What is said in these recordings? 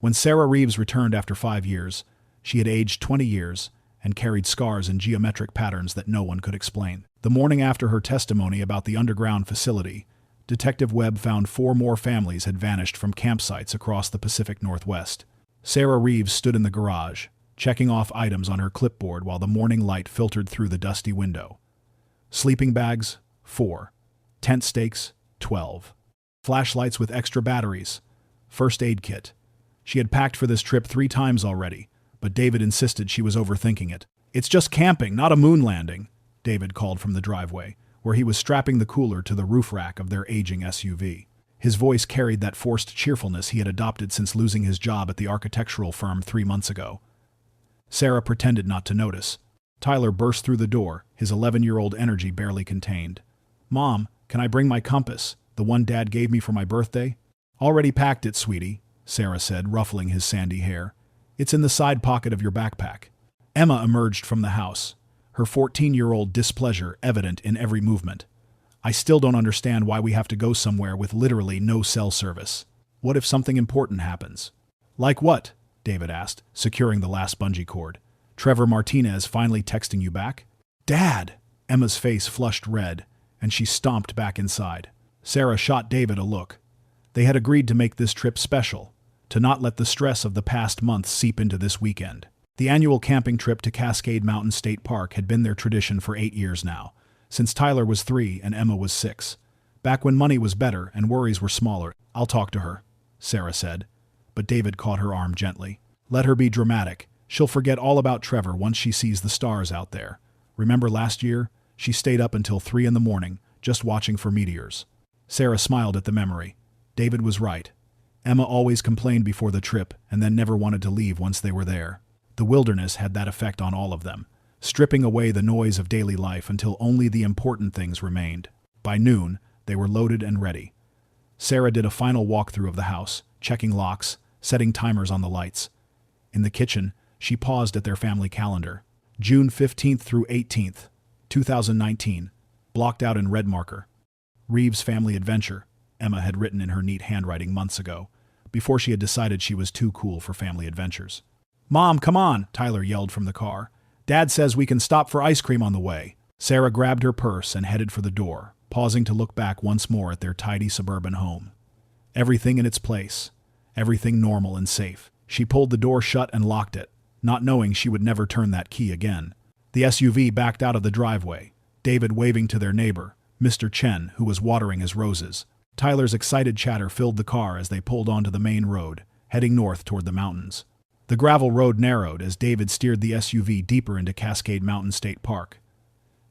When Sarah Reeves returned after 5 years, she had aged 20 years and carried scars in geometric patterns that no one could explain. The morning after her testimony about the underground facility, Detective Webb found 4 more families had vanished from campsites across the Pacific Northwest. Sarah Reeves stood in the garage, checking off items on her clipboard while the morning light filtered through the dusty window. Sleeping bags, 4. Tent stakes, 12. Flashlights with extra batteries. First aid kit. She had packed for this trip 3 times already, but David insisted she was overthinking it. "It's just camping, not a moon landing," David called from the driveway, where he was strapping the cooler to the roof rack of their aging SUV. His voice carried that forced cheerfulness he had adopted since losing his job at the architectural firm 3 months ago. Sarah pretended not to notice. Tyler burst through the door, his 11-year-old energy barely contained. "Mom, can I bring my compass, the one Dad gave me for my birthday?" "Already packed it, sweetie," Sarah said, ruffling his sandy hair. "It's in the side pocket of your backpack." Emma emerged from the house, her 14-year-old displeasure evident in every movement. "I still don't understand why we have to go somewhere with literally no cell service. What if something important happens?" "Like what?" David asked, securing the last bungee cord. "Trevor Martinez finally texting you back?" "Dad!" Emma's face flushed red, and she stomped back inside. Sarah shot David a look. They had agreed to make this trip special, to not let the stress of the past month seep into this weekend. The annual camping trip to Cascade Mountain State Park had been their tradition for 8 years now, since Tyler was 3 and Emma was 6. Back when money was better and worries were smaller. "I'll talk to her," Sarah said, but David caught her arm gently. "Let her be dramatic. She'll forget all about Trevor once she sees the stars out there. Remember last year? She stayed up until 3 in the morning, just watching for meteors." Sarah smiled at the memory. David was right. Emma always complained before the trip and then never wanted to leave once they were there. The wilderness had that effect on all of them, stripping away the noise of daily life until only the important things remained. By noon, they were loaded and ready. Sarah did a final walkthrough of the house, checking locks, setting timers on the lights. In the kitchen, she paused at their family calendar. June 15th through 18th, 2019, blocked out in red marker. Reeves Family Adventure, Emma had written in her neat handwriting months ago, before she had decided she was too cool for family adventures. "Mom, come on," Tyler yelled from the car. "Dad says we can stop for ice cream on the way." Sarah grabbed her purse and headed for the door, pausing to look back once more at their tidy suburban home. Everything in its place, everything normal and safe. She pulled the door shut and locked it, not knowing she would never turn that key again. The SUV backed out of the driveway, David waving to their neighbor, Mr. Chen, who was watering his roses. Tyler's excited chatter filled the car as they pulled onto the main road, heading north toward the mountains. The gravel road narrowed as David steered the SUV deeper into Cascade Mountain State Park.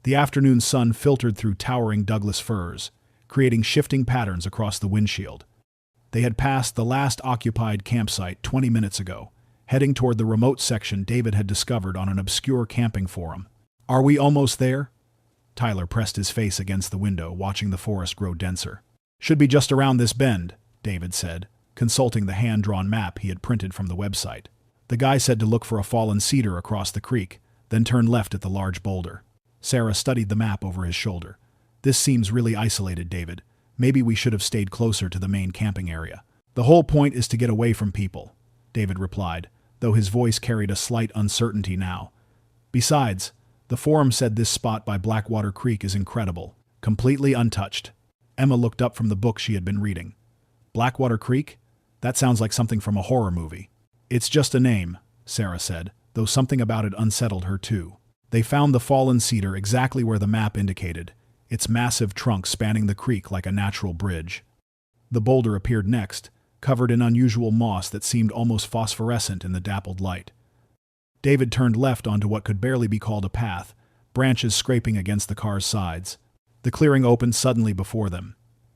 The afternoon sun filtered through towering Douglas firs, creating shifting patterns across the windshield. They had passed the last occupied campsite 20 minutes ago, heading toward the remote section David had discovered on an obscure camping forum. "Are we almost there?" Tyler pressed his face against the window, watching the forest grow denser. "Should be just around this bend," David said, consulting the hand-drawn map he had printed from the website. The guy said to look for a fallen cedar across the creek, then turn left at the large boulder. Sarah studied the map over his shoulder. "This seems really isolated, David. Maybe we should have stayed closer to the main camping area." "The whole point is to get away from people," David replied, though his voice carried a slight uncertainty now. "Besides, the forum said this spot by Blackwater Creek is incredible, completely untouched." Emma looked up from the book she had been reading. "Blackwater Creek? That sounds like something from a horror movie." "It's just a name," Sarah said, though something about it unsettled her too. They found the fallen cedar exactly where the map indicated, its massive trunk spanning the creek like a natural bridge. The boulder appeared next, covered in unusual moss that seemed almost phosphorescent in the dappled light. David turned left onto what could barely be called a path, branches scraping against the car's sides. The clearing opened suddenly before them.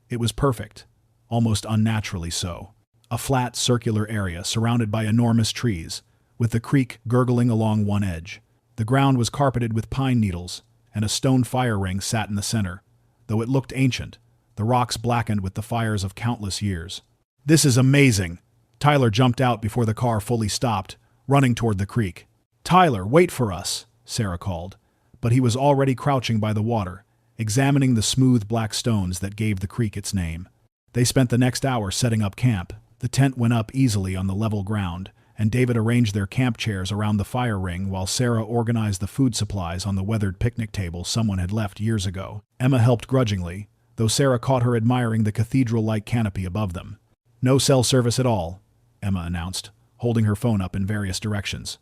It was perfect, almost unnaturally so. A flat, circular area surrounded by enormous trees, with the creek gurgling along one edge. The ground was carpeted with pine needles, and a stone fire ring sat in the center. Though it looked ancient, the rocks blackened with the fires of countless years. "This is amazing!" Tyler jumped out before the car fully stopped, running toward the creek. "Tyler, wait for us," Sarah called, but he was already crouching by the water, examining the smooth black stones that gave the creek its name. They spent the next hour setting up camp, The tent went up easily on the level ground, and David arranged their camp chairs around the fire ring while Sarah organized the food supplies on the weathered picnic table someone had left years ago. Emma helped grudgingly, though Sarah caught her admiring the cathedral-like canopy above them. "No cell service at all," Emma announced, holding her phone up in various directions.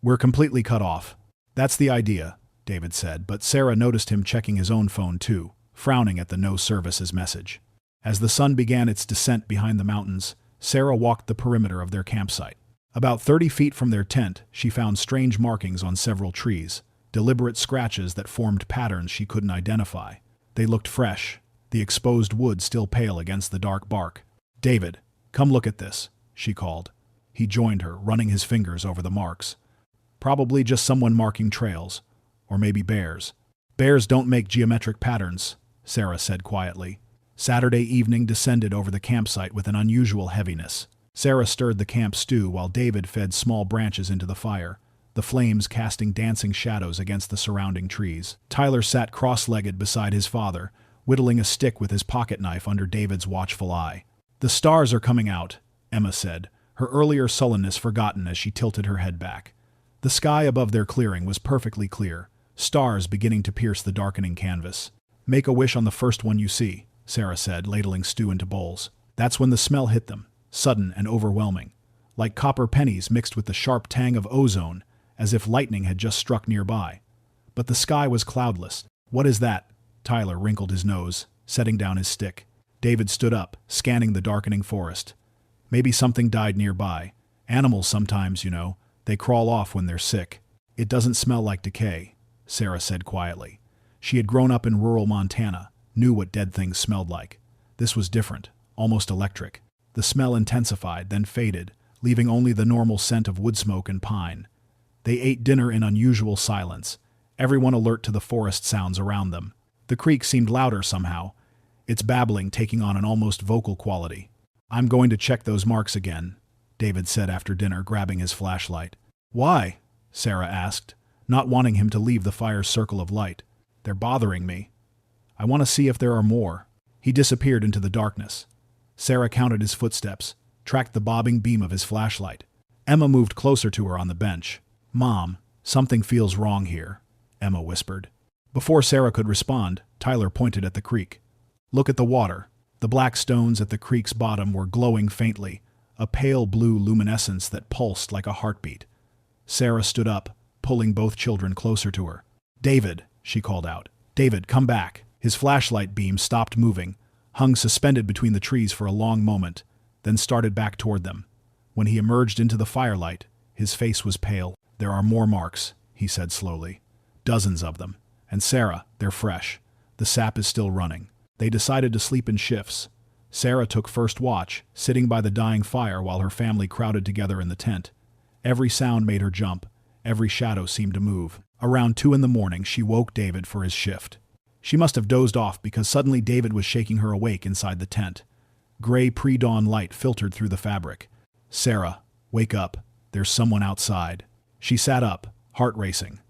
"We're completely cut off." "That's the idea," David said, but Sarah noticed him checking his own phone too, frowning at the no services message. As the sun began its descent behind the mountains, Sarah walked the perimeter of their campsite. About 30 feet from their tent, she found strange markings on several trees, deliberate scratches that formed patterns she couldn't identify. They looked fresh, the exposed wood still pale against the dark bark. "David, come look at this," she called. He joined her, running his fingers over the marks. "Probably just someone marking trails. Or maybe bears." "Bears don't make geometric patterns," Sarah said quietly. Saturday evening descended over the campsite with an unusual heaviness. Sarah stirred the camp stew while David fed small branches into the fire, the flames casting dancing shadows against the surrounding trees. Tyler sat cross-legged beside his father, whittling a stick with his pocket knife under David's watchful eye. "The stars are coming out," Emma said, her earlier sullenness forgotten as she tilted her head back. The sky above their clearing was perfectly clear, stars beginning to pierce the darkening canvas. "Make a wish on the first one you see," Sarah said, ladling stew into bowls. That's when the smell hit them, sudden and overwhelming, like copper pennies mixed with the sharp tang of ozone, as if lightning had just struck nearby. But the sky was cloudless. "What is that?" Tyler wrinkled his nose, setting down his stick. David stood up, scanning the darkening forest. "Maybe something died nearby. Animals sometimes, you know, they crawl off when they're sick." "It doesn't smell like decay," Sarah said quietly. She had grown up in rural Montana, knew what dead things smelled like. This was different, almost electric. The smell intensified, then faded, leaving only the normal scent of wood smoke and pine. They ate dinner in unusual silence, everyone alert to the forest sounds around them. The creek seemed louder somehow, its babbling taking on an almost vocal quality. "I'm going to check those marks again," David said after dinner, grabbing his flashlight. "Why?" Sarah asked, not wanting him to leave the fire's circle of light. "They're bothering me. I want to see if there are more." He disappeared into the darkness. Sarah counted his footsteps, tracked the bobbing beam of his flashlight. Emma moved closer to her on the bench. "Mom, something feels wrong here," Emma whispered. Before Sarah could respond, Tyler pointed at the creek. "Look at the water." The black stones at the creek's bottom were glowing faintly, a pale blue luminescence that pulsed like a heartbeat. Sarah stood up, pulling both children closer to her. "David," she called out. "David, come back." His flashlight beam stopped moving, hung suspended between the trees for a long moment, then started back toward them. When he emerged into the firelight, his face was pale. "There are more marks," he said slowly. "Dozens of them. And Sarah, they're fresh. The sap is still running." They decided to sleep in shifts. Sarah took first watch, sitting by the dying fire while her family crowded together in the tent. Every sound made her jump. Every shadow seemed to move. Around 2 a.m, she woke David for his shift. She must have dozed off because suddenly David was shaking her awake inside the tent. Gray pre-dawn light filtered through the fabric. "Sarah, wake up. There's someone outside." She sat up, heart racing.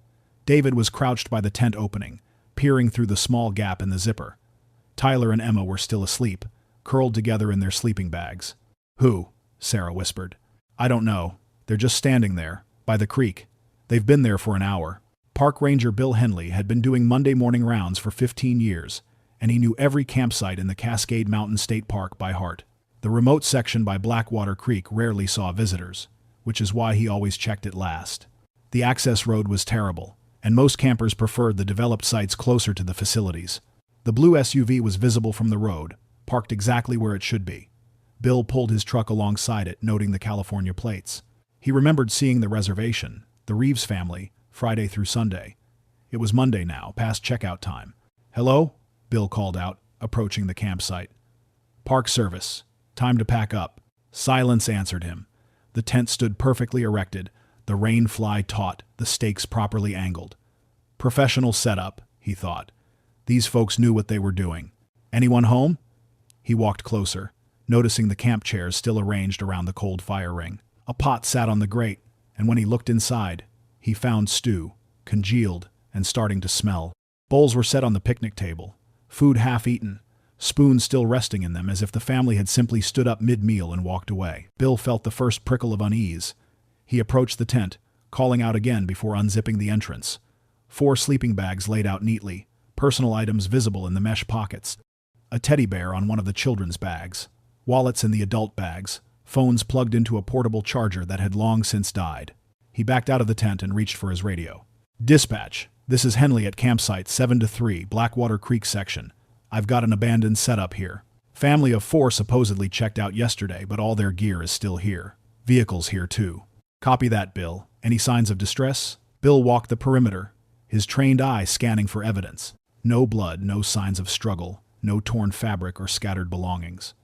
David was crouched by the tent opening, peering through the small gap in the zipper. Tyler and Emma were still asleep, curled together in their sleeping bags. "Who?" Sarah whispered. "I don't know. They're just standing there, by the creek. They've been there for an hour." Park Ranger Bill Henley had been doing Monday morning rounds for 15 years, and he knew every campsite in the Cascade Mountain State Park by heart. The remote section by Blackwater Creek rarely saw visitors, which is why he always checked it last. The access road was terrible, and most campers preferred the developed sites closer to the facilities. The blue SUV was visible from the road, parked exactly where it should be. Bill pulled his truck alongside it, noting the California plates. He remembered seeing the reservation, the Reeves family, Friday through Sunday. It was Monday now, past checkout time. "Hello?" Bill called out, approaching the campsite. "Park service. Time to pack up." Silence answered him. The tent stood perfectly erected, the rain fly taut, the stakes properly angled. Professional setup, he thought. These folks knew what they were doing. "Anyone home?" He walked closer, noticing the camp chairs still arranged around the cold fire ring. A pot sat on the grate, and when he looked inside, he found stew, congealed and starting to smell. Bowls were set on the picnic table, food half eaten, spoons still resting in them as if the family had simply stood up mid-meal and walked away. Bill felt the first prickle of unease. He approached the tent, calling out again before unzipping the entrance. 4 sleeping bags laid out neatly, personal items visible in the mesh pockets. A teddy bear on one of the children's bags. Wallets in the adult bags. Phones plugged into a portable charger that had long since died. He backed out of the tent and reached for his radio. "Dispatch, this is Henley at campsite 7-3, Blackwater Creek section. I've got an abandoned setup here. Family of 4 supposedly checked out yesterday, but all their gear is still here. Vehicles here too. Copy that, Bill. Any signs of distress?" Bill walked the perimeter, his trained eye scanning for evidence. No blood, no signs of struggle, no torn fabric or scattered belongings.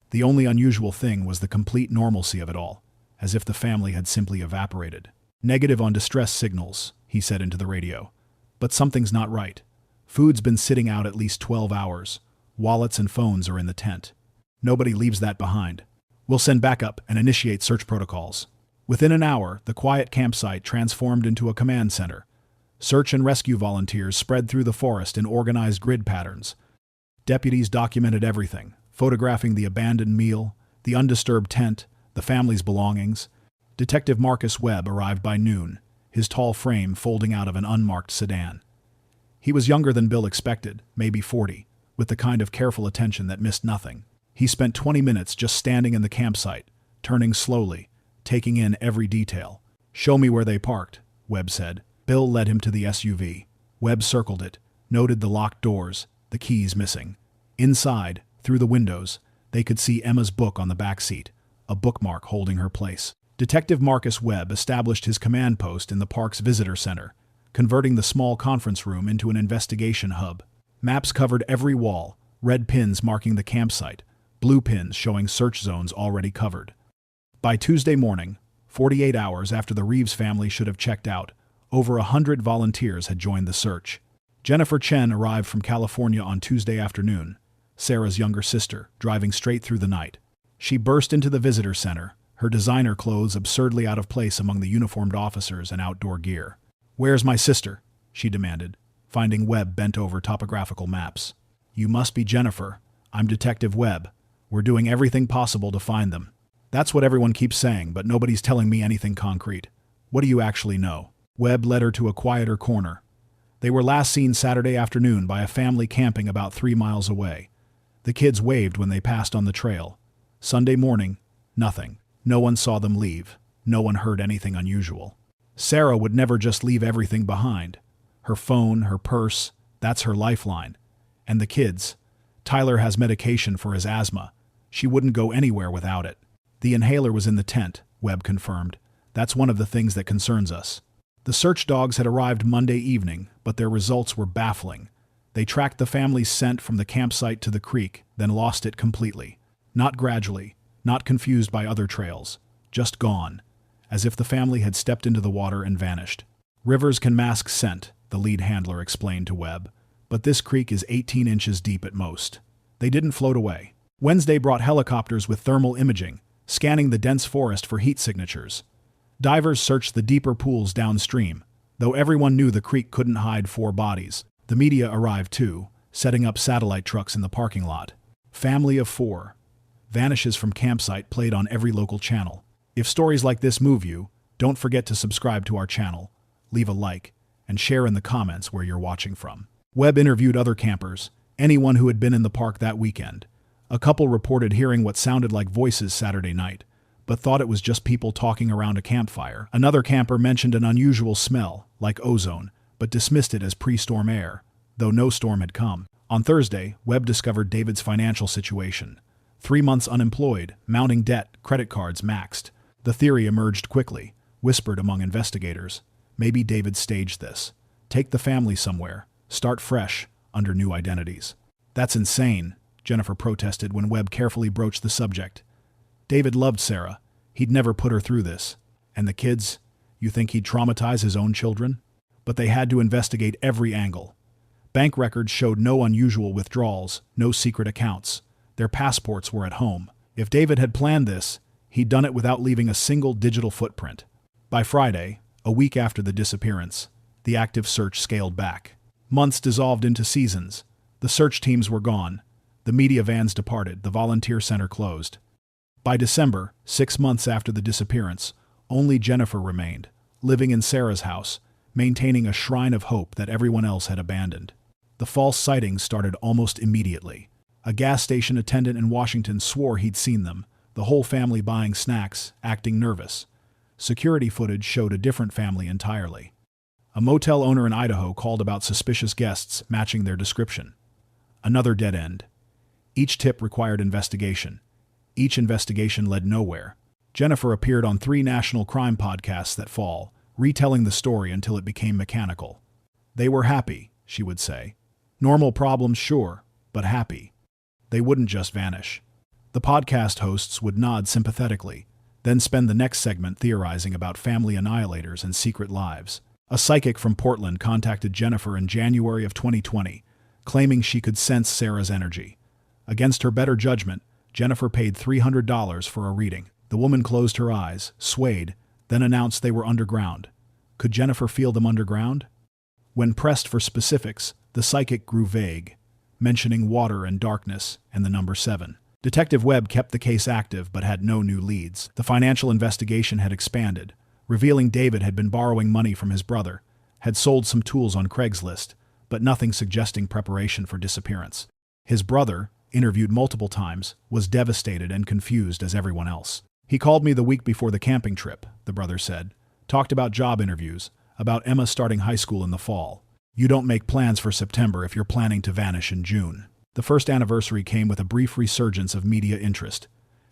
The only unusual thing was the complete normalcy of it all, as if the family had simply evaporated. "Negative on distress signals," he said into the radio. "But something's not right. Food's been sitting out at least 12 hours. Wallets and phones are in the tent. Nobody leaves that behind. We'll send backup and initiate search protocols." Within an hour, the quiet campsite transformed into a command center. Search and rescue volunteers spread through the forest in organized grid patterns. Deputies documented everything, photographing the abandoned meal, the undisturbed tent, the family's belongings. Detective Marcus Webb arrived by noon, his tall frame folding out of an unmarked sedan. He was younger than Bill expected, maybe 40, with the kind of careful attention that missed nothing. He spent 20 minutes just standing in the campsite, turning slowly, taking in every detail. "Show me where they parked," Webb said. Bill led him to the SUV. Webb circled it, noted the locked doors, the keys missing. Inside, through the windows, they could see Emma's book on the back seat, a bookmark holding her place. Detective Marcus Webb established his command post in the park's visitor center, converting the small conference room into an investigation hub. Maps covered every wall, red pins marking the campsite, blue pins showing search zones already covered. By Tuesday morning, 48 hours after the Reeves family should have checked out, over 100 volunteers had joined the search. Jennifer Chen arrived from California on Tuesday afternoon, Sarah's younger sister, driving straight through the night. She burst into the visitor center, her designer clothes absurdly out of place among the uniformed officers and outdoor gear. "Where's my sister?" she demanded, finding Webb bent over topographical maps. "You must be Jennifer. I'm Detective Webb. We're doing everything possible to find them." "That's what everyone keeps saying, but nobody's telling me anything concrete. What do you actually know?" Webb led her to a quieter corner. They were last seen Saturday afternoon by a family camping about 3 miles away. The kids waved when they passed on the trail. Sunday morning, nothing. No one saw them leave. No one heard anything unusual. Sarah would never just leave everything behind. Her phone, her purse, that's her lifeline. And the kids. Tyler has medication for his asthma. She wouldn't go anywhere without it. "The inhaler was in the tent," Webb confirmed. "That's one of the things that concerns us." The search dogs had arrived Monday evening, but their results were baffling. They tracked the family's scent from the campsite to the creek, then lost it completely. Not gradually, not confused by other trails, just gone, as if the family had stepped into the water and vanished. "Rivers can mask scent," the lead handler explained to Webb, "but this creek is 18 inches deep at most." They didn't float away. Wednesday brought helicopters with thermal imaging, scanning the dense forest for heat signatures. Divers searched the deeper pools downstream, though everyone knew the creek couldn't hide 4 bodies. The media arrived too, setting up satellite trucks in the parking lot. "Family of 4. Vanishes from campsite" played on every local channel. If stories like this move you, don't forget to subscribe to our channel, leave a like, and share in the comments where you're watching from. Webb interviewed other campers, anyone who had been in the park that weekend. A couple reported hearing what sounded like voices Saturday night, but thought it was just people talking around a campfire. Another camper mentioned an unusual smell, like ozone, but dismissed it as pre-storm air, though no storm had come. On Thursday, Webb discovered David's financial situation. 3 months unemployed, mounting debt, credit cards maxed. The theory emerged quickly, whispered among investigators. Maybe David staged this. Take the family somewhere, start fresh, under new identities. "That's insane," Jennifer protested when Webb carefully broached the subject. "David loved Sarah. He'd never put her through this. And the kids? You think he'd traumatize his own children?" But they had to investigate every angle. Bank records showed no unusual withdrawals, no secret accounts. Their passports were at home. If David had planned this, he'd done it without leaving a single digital footprint. By Friday, a week after the disappearance, the active search scaled back. Months dissolved into seasons. The search teams were gone. The media vans departed, the volunteer center closed. By December, 6 months after the disappearance, only Jennifer remained, living in Sarah's house, maintaining a shrine of hope that everyone else had abandoned. The false sightings started almost immediately. A gas station attendant in Washington swore he'd seen them, the whole family buying snacks, acting nervous. Security footage showed a different family entirely. A motel owner in Idaho called about suspicious guests matching their description. Another dead end. Each tip required investigation. Each investigation led nowhere. Jennifer appeared on 3 national crime podcasts that fall, retelling the story until it became mechanical. They were happy, she would say. Normal problems, sure, but happy. They wouldn't just vanish. The podcast hosts would nod sympathetically, then spend the next segment theorizing about family annihilators and secret lives. A psychic from Portland contacted Jennifer in January of 2020, claiming she could sense Sarah's energy. Against her better judgment, Jennifer paid $300 for a reading. The woman closed her eyes, swayed, then announced they were underground. Could Jennifer feel them underground? When pressed for specifics, the psychic grew vague, mentioning water and darkness and the number 7. Detective Webb kept the case active but had no new leads. The financial investigation had expanded, revealing David had been borrowing money from his brother, had sold some tools on Craigslist, but nothing suggesting preparation for disappearance. His brother, interviewed multiple times, was devastated and confused as everyone else. He called me the week before the camping trip, the brother said. Talked about job interviews, about Emma starting high school in the fall. You don't make plans for September if you're planning to vanish in June. The first anniversary came with a brief resurgence of media interest.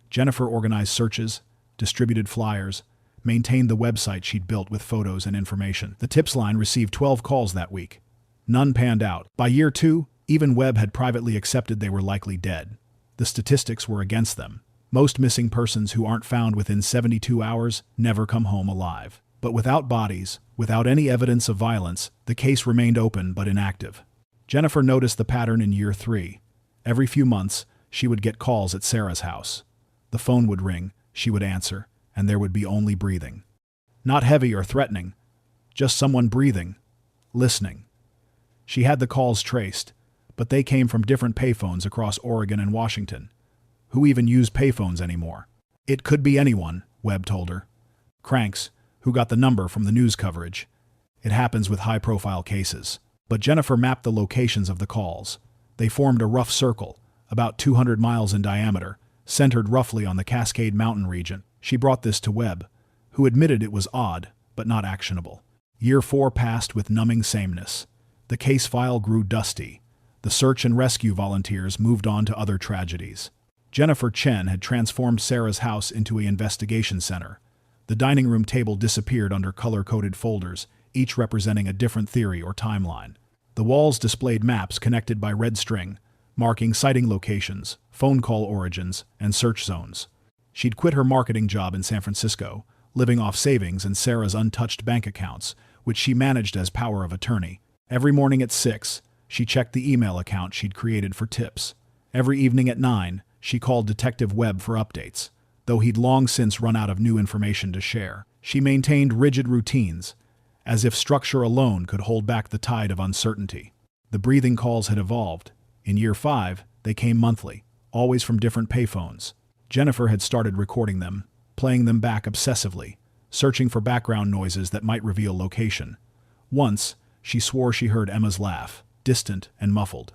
Jennifer organized searches, distributed flyers, maintained the website she'd built with photos and information. The tips line received 12 calls that week. None panned out. By year 2, even Webb had privately accepted they were likely dead. The statistics were against them. Most missing persons who aren't found within 72 hours never come home alive. But without bodies, without any evidence of violence, the case remained open but inactive. Jennifer noticed the pattern in year 3. Every few months, she would get calls at Sarah's house. The phone would ring, she would answer, and there would be only breathing. Not heavy or threatening, just someone breathing, listening. She had the calls traced, but they came from different payphones across Oregon and Washington. Who even use payphones anymore? It could be anyone, Webb told her. Cranks, who got the number from the news coverage. It happens with high-profile cases. But Jennifer mapped the locations of the calls. They formed a rough circle, about 200 miles in diameter, centered roughly on the Cascade Mountain region. She brought this to Webb, who admitted it was odd, but not actionable. Year 4 passed with numbing sameness. The case file grew dusty. The search and rescue volunteers moved on to other tragedies. Jennifer Chen had transformed Sarah's house into an investigation center. The dining room table disappeared under color-coded folders, each representing a different theory or timeline. The walls displayed maps connected by red string, marking sighting locations, phone call origins, and search zones. She'd quit her marketing job in San Francisco, living off savings and Sarah's untouched bank accounts, which she managed as power of attorney. Every morning at 6, she checked the email account she'd created for tips. Every evening at 9, she called Detective Webb for updates, though he'd long since run out of new information to share. She maintained rigid routines, as if structure alone could hold back the tide of uncertainty. The breathing calls had evolved. In year 5, they came monthly, always from different payphones. Jennifer had started recording them, playing them back obsessively, searching for background noises that might reveal location. Once, she swore she heard Emma's laugh, distant and muffled.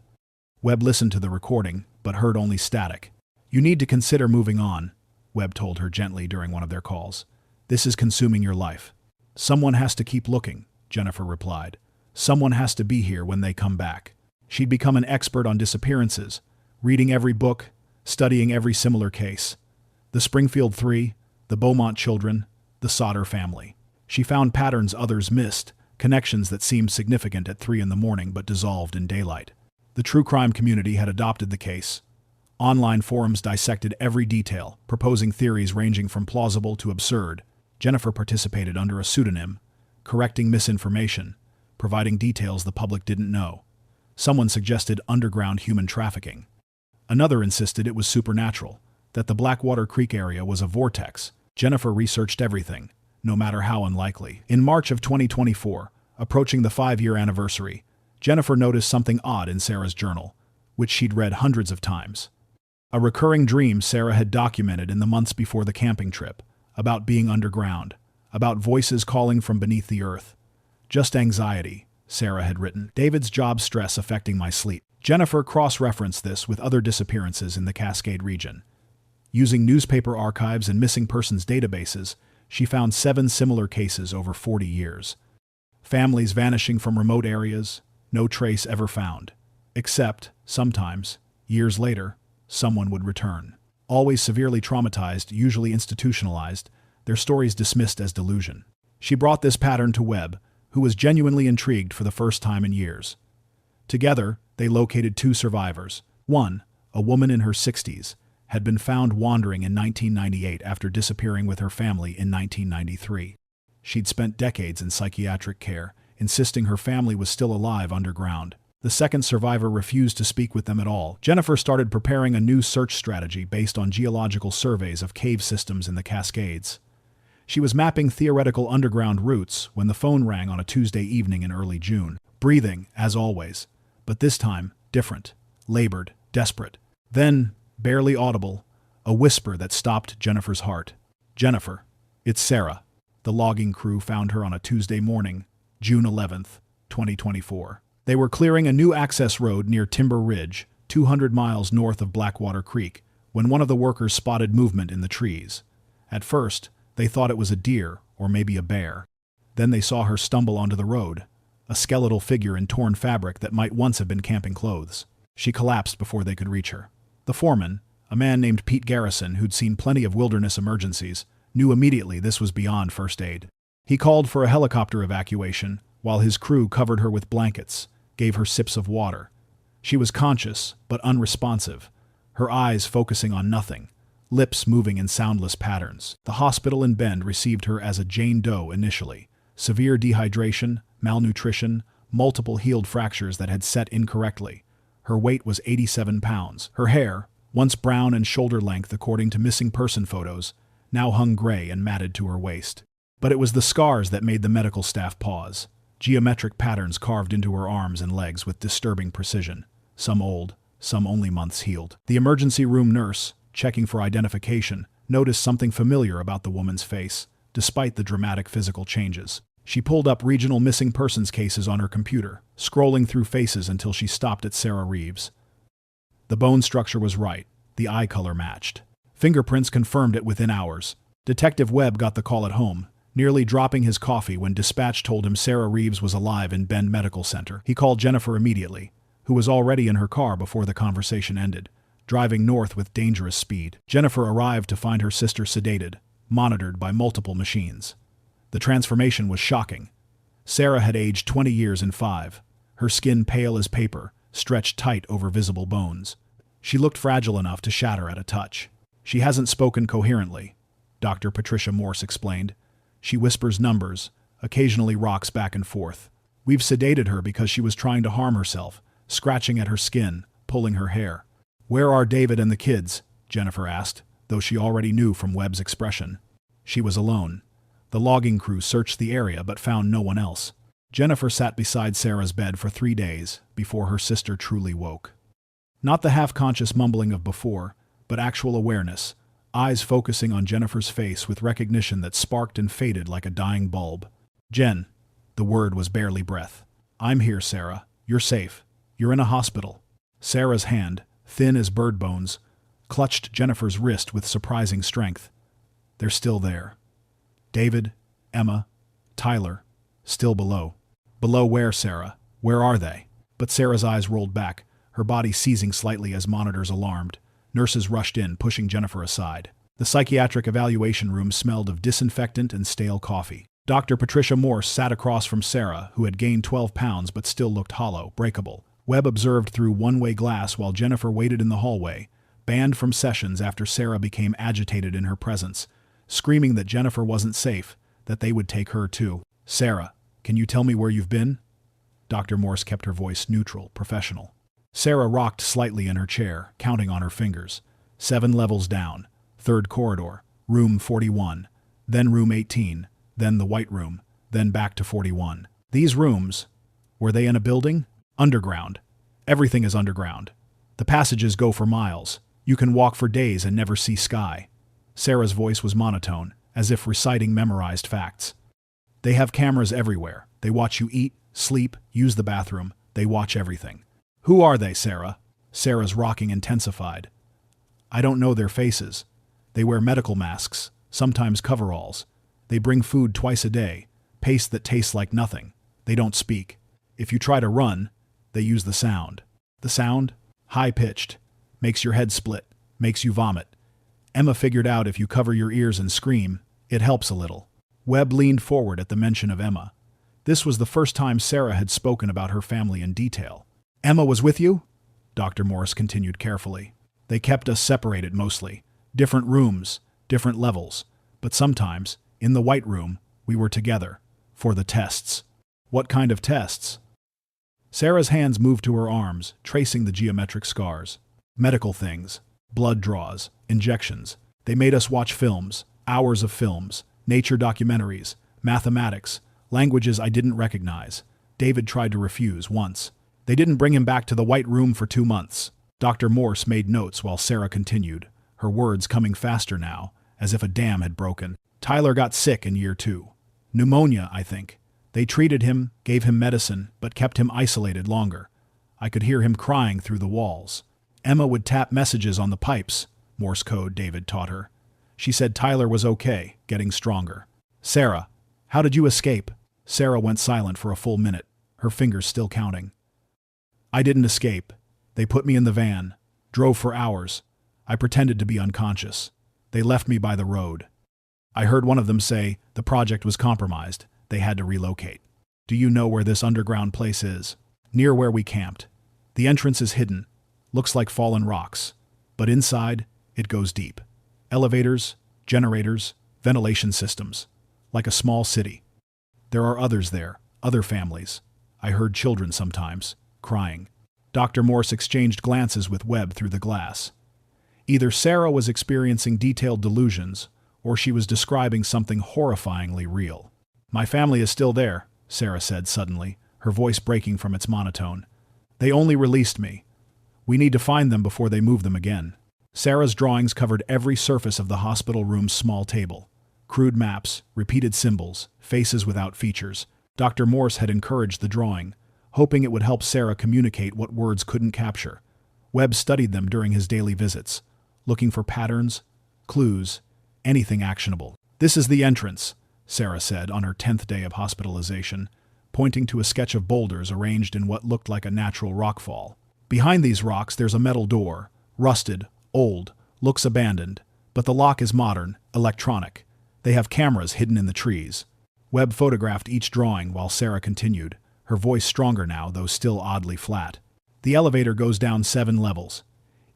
Webb listened to the recording, but heard only static. You need to consider moving on, Webb told her gently during one of their calls. This is consuming your life. Someone has to keep looking, Jennifer replied. Someone has to be here when they come back. She'd become an expert on disappearances, reading every book, studying every similar case. The Springfield 3, the Beaumont children, the Sauter family. She found patterns others missed, connections that seemed significant at 3 in the morning but dissolved in daylight. The true crime community had adopted the case. Online forums dissected every detail, proposing theories ranging from plausible to absurd. Jennifer participated under a pseudonym, correcting misinformation, providing details the public didn't know. Someone suggested underground human trafficking. Another insisted it was supernatural, that the Blackwater Creek area was a vortex. Jennifer researched everything, no matter how unlikely. In March of 2024, approaching the 5-year anniversary, Jennifer noticed something odd in Sarah's journal. which she'd read hundreds of times. A recurring dream Sarah had documented in the months before the camping trip, about being underground, about voices calling from beneath the earth. Just anxiety, Sarah had written. David's job stress affecting my sleep. Jennifer cross-referenced this with other disappearances in the Cascade region. Using newspaper archives and missing persons databases, she found 7 similar cases over 40 years. Families vanishing from remote areas, no trace ever found. Except, sometimes, years later, someone would return. Always severely traumatized, usually institutionalized, their stories dismissed as delusion. She brought this pattern to Webb, who was genuinely intrigued for the first time in years. Together, they located 2 survivors. One, a woman in her 60s, had been found wandering in 1998 after disappearing with her family in 1993. She'd spent decades in psychiatric care, insisting her family was still alive underground. The second survivor refused to speak with them at all. Jennifer started preparing a new search strategy based on geological surveys of cave systems in the Cascades. She was mapping theoretical underground routes when the phone rang on a Tuesday evening in early June. Breathing, as always, but this time, different, labored, desperate. Then, barely audible, a whisper that stopped Jennifer's heart. "Jennifer, it's Sarah." The logging crew found her on a Tuesday morning, June 11th, 2024. They were clearing a new access road near Timber Ridge, 200 miles north of Blackwater Creek, when one of the workers spotted movement in the trees. At first, they thought it was a deer or maybe a bear. Then they saw her stumble onto the road, a skeletal figure in torn fabric that might once have been camping clothes. She collapsed before they could reach her. The foreman, a man named Pete Garrison who'd seen plenty of wilderness emergencies, knew immediately this was beyond first aid. He called for a helicopter evacuation, while his crew covered her with blankets, gave her sips of water. She was conscious, but unresponsive, her eyes focusing on nothing, lips moving in soundless patterns. The hospital in Bend received her as a Jane Doe initially. Severe dehydration, malnutrition, multiple healed fractures that had set incorrectly. Her weight was 87 pounds. Her hair, once brown and shoulder length according to missing person photos, now hung gray and matted to her waist. But it was the scars that made the medical staff pause. Geometric patterns carved into her arms and legs with disturbing precision, some old, some only months healed. The emergency room nurse, checking for identification, noticed something familiar about the woman's face, despite the dramatic physical changes. She pulled up regional missing persons cases on her computer, scrolling through faces until she stopped at Sarah Reeves. The bone structure was right, the eye color matched. Fingerprints confirmed it within hours. Detective Webb got the call at home, nearly dropping his coffee when dispatch told him Sarah Reeves was alive in Bend Medical Center. He called Jennifer immediately, who was already in her car before the conversation ended, driving north with dangerous speed. Jennifer arrived to find her sister sedated, monitored by multiple machines. The transformation was shocking. Sarah had aged 20 years in 5, her skin pale as paper, stretched tight over visible bones. She looked fragile enough to shatter at a touch. "She hasn't spoken coherently," Dr. Patricia Morse explained. "She whispers numbers, occasionally rocks back and forth. We've sedated her because she was trying to harm herself, scratching at her skin, pulling her hair." "Where are David and the kids?" Jennifer asked, though she already knew from Webb's expression. She was alone. The logging crew searched the area but found no one else. Jennifer sat beside Sarah's bed for 3 days before her sister truly woke. Not the half-conscious mumbling of before, but actual awareness, eyes focusing on Jennifer's face with recognition that sparked and faded like a dying bulb. "Jen," the word was barely breath. "I'm here, Sarah. You're safe. You're in a hospital." Sarah's hand, thin as bird bones, clutched Jennifer's wrist with surprising strength. "They're still there. David, Emma, Tyler, still below." "Below where, Sarah? Where are they?" But Sarah's eyes rolled back, her body seizing slightly as monitors alarmed. Nurses rushed in, pushing Jennifer aside. The psychiatric evaluation room smelled of disinfectant and stale coffee. Dr. Patricia Morse sat across from Sarah, who had gained 12 pounds but still looked hollow, breakable. Webb observed through one-way glass while Jennifer waited in the hallway, banned from sessions after Sarah became agitated in her presence, screaming that Jennifer wasn't safe, that they would take her too. "Sarah, can you tell me where you've been?" Dr. Morse kept her voice neutral, professional. Sarah rocked slightly in her chair, counting on her fingers. 7 levels down, 3rd corridor, room 41, then room 18, then the white room, then back to 41. "These rooms, were they in a building?" "Underground. Everything is underground." The passages go for miles. You can walk for days and never see sky. Sarah's voice was monotone, as if reciting memorized facts. They have cameras everywhere. They watch you eat, sleep, use the bathroom. They watch everything. Who are they, Sarah? Sarah's rocking intensified. I don't know their faces. They wear medical masks, sometimes coveralls. They bring food twice a day, paste that tastes like nothing. They don't speak. If you try to run, they use the sound. The sound? High-pitched. Makes your head split. Makes you vomit. Emma figured out if you cover your ears and scream, it helps a little. Webb leaned forward at the mention of Emma. This was the first time Sarah had spoken about her family in detail. Emma was with you? Dr. Morse continued carefully. They kept us separated mostly. Different rooms, different levels. But sometimes, in the white room, we were together. For the tests. What kind of tests? Sarah's hands moved to her arms, tracing the geometric scars. Medical things. Blood draws. Injections. They made us watch films. Hours of films. Nature documentaries. Mathematics. Languages I didn't recognize. David tried to refuse once. They didn't bring him back to the white room for 2 months. Dr. Morse made notes while Sarah continued, her words coming faster now, as if a dam had broken. Tyler got sick in year 2. Pneumonia, I think. They treated him, gave him medicine, but kept him isolated longer. I could hear him crying through the walls. Emma would tap messages on the pipes, Morse code David taught her. She said Tyler was okay, getting stronger. Sarah, how did you escape? Sarah went silent for a full minute, her fingers still counting. I didn't escape. They put me in the van, drove for hours. I pretended to be unconscious. They left me by the road. I heard one of them say the project was compromised. They had to relocate. Do you know where this underground place is? Near where we camped. The entrance is hidden. Looks like fallen rocks. But inside, it goes deep. Elevators, generators, ventilation systems. Like a small city. There are others there, other families. I heard children sometimes, crying. Dr. Morse exchanged glances with Webb through the glass. Either Sarah was experiencing detailed delusions, or she was describing something horrifyingly real. My family is still there, Sarah said suddenly, her voice breaking from its monotone. They only released me. We need to find them before they move them again. Sarah's drawings covered every surface of the hospital room's small table. Crude maps, repeated symbols, faces without features. Dr. Morse had encouraged the drawing, hoping it would help Sarah communicate what words couldn't capture. Webb studied them during his daily visits, looking for patterns, clues, anything actionable. This is the entrance, Sarah said on her 10th day of hospitalization, pointing to a sketch of boulders arranged in what looked like a natural rockfall. Behind these rocks there's a metal door, rusted, old, looks abandoned, but the lock is modern, electronic. They have cameras hidden in the trees. Webb photographed each drawing while Sarah continued, her voice stronger now, though still oddly flat. The elevator goes down 7 levels.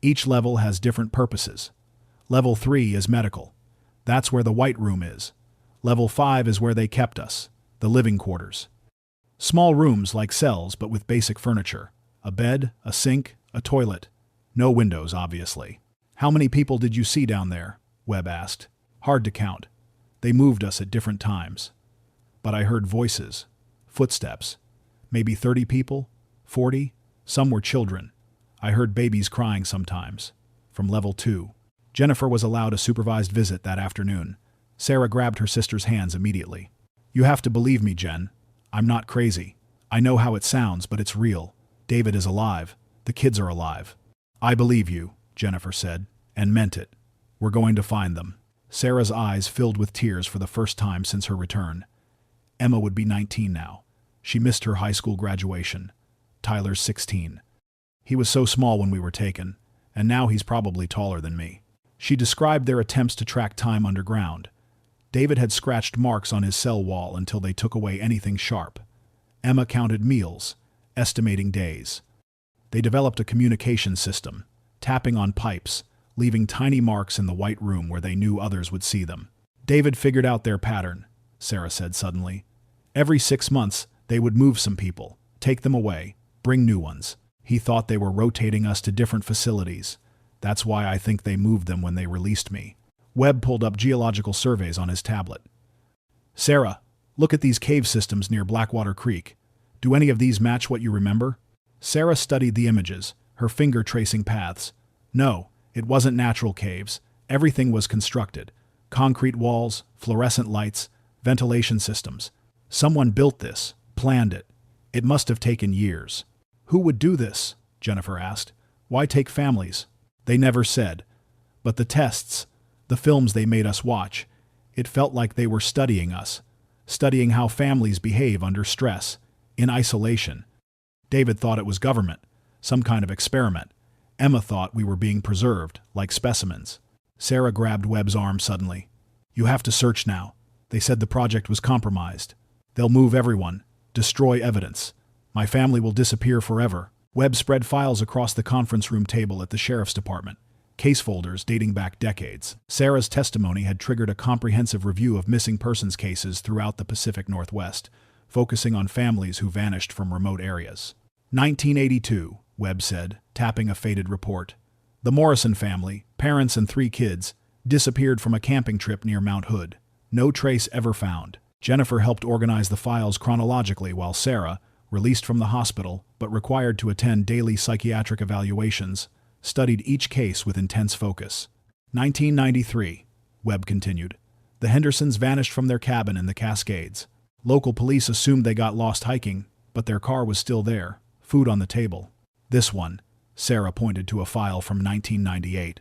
Each level has different purposes. Level 3 is medical. That's where the white room is. Level 5 is where they kept us, the living quarters. Small rooms like cells but with basic furniture. A bed, a sink, a toilet. No windows, obviously. How many people did you see down there? Webb asked. Hard to count. They moved us at different times. But I heard voices, footsteps. Maybe 30 people? 40? Some were children. I heard babies crying sometimes. From level 2. Jennifer was allowed a supervised visit that afternoon. Sarah grabbed her sister's hands immediately. You have to believe me, Jen. I'm not crazy. I know how it sounds, but it's real. David is alive. The kids are alive. I believe you, Jennifer said, and meant it. We're going to find them. Sarah's eyes filled with tears for the first time since her return. Emma would be 19 now. She missed her high school graduation. Tyler's 16. He was so small when we were taken, and now he's probably taller than me. She described their attempts to track time underground. David had scratched marks on his cell wall until they took away anything sharp. Emma counted meals, estimating days. They developed a communication system, tapping on pipes, leaving tiny marks in the white room where they knew others would see them. David figured out their pattern, Sarah said suddenly. Every 6 months, they would move some people, take them away, bring new ones. He thought they were rotating us to different facilities. That's why I think they moved them when they released me. Webb pulled up geological surveys on his tablet. Sarah, look at these cave systems near Blackwater Creek. Do any of these match what you remember? Sarah studied the images, her finger tracing paths. No, it wasn't natural caves. Everything was constructed. Concrete walls, fluorescent lights, ventilation systems. Someone built this, planned it. It must have taken years. Who would do this? Jennifer asked. Why take families? They never said. But the tests, the films they made us watch, it felt like they were studying us, studying how families behave under stress, in isolation. David thought it was government, some kind of experiment. Emma thought we were being preserved, like specimens. Sarah grabbed Webb's arm suddenly. You have to search now. They said the project was compromised. They'll move everyone, destroy evidence. My family will disappear forever. Webb spread files across the conference room table at the sheriff's department, case folders dating back decades. Sarah's testimony had triggered a comprehensive review of missing persons cases throughout the Pacific Northwest, focusing on families who vanished from remote areas. 1982, Webb said, tapping a faded report. The Morrison family, parents and 3 kids, disappeared from a camping trip near Mount Hood. No trace ever found. Jennifer helped organize the files chronologically while Sarah, released from the hospital but required to attend daily psychiatric evaluations, studied each case with intense focus. 1993, Webb continued. The Hendersons vanished from their cabin in the Cascades. Local police assumed they got lost hiking, but their car was still there, food on the table. This one, Sarah pointed to a file from 1998.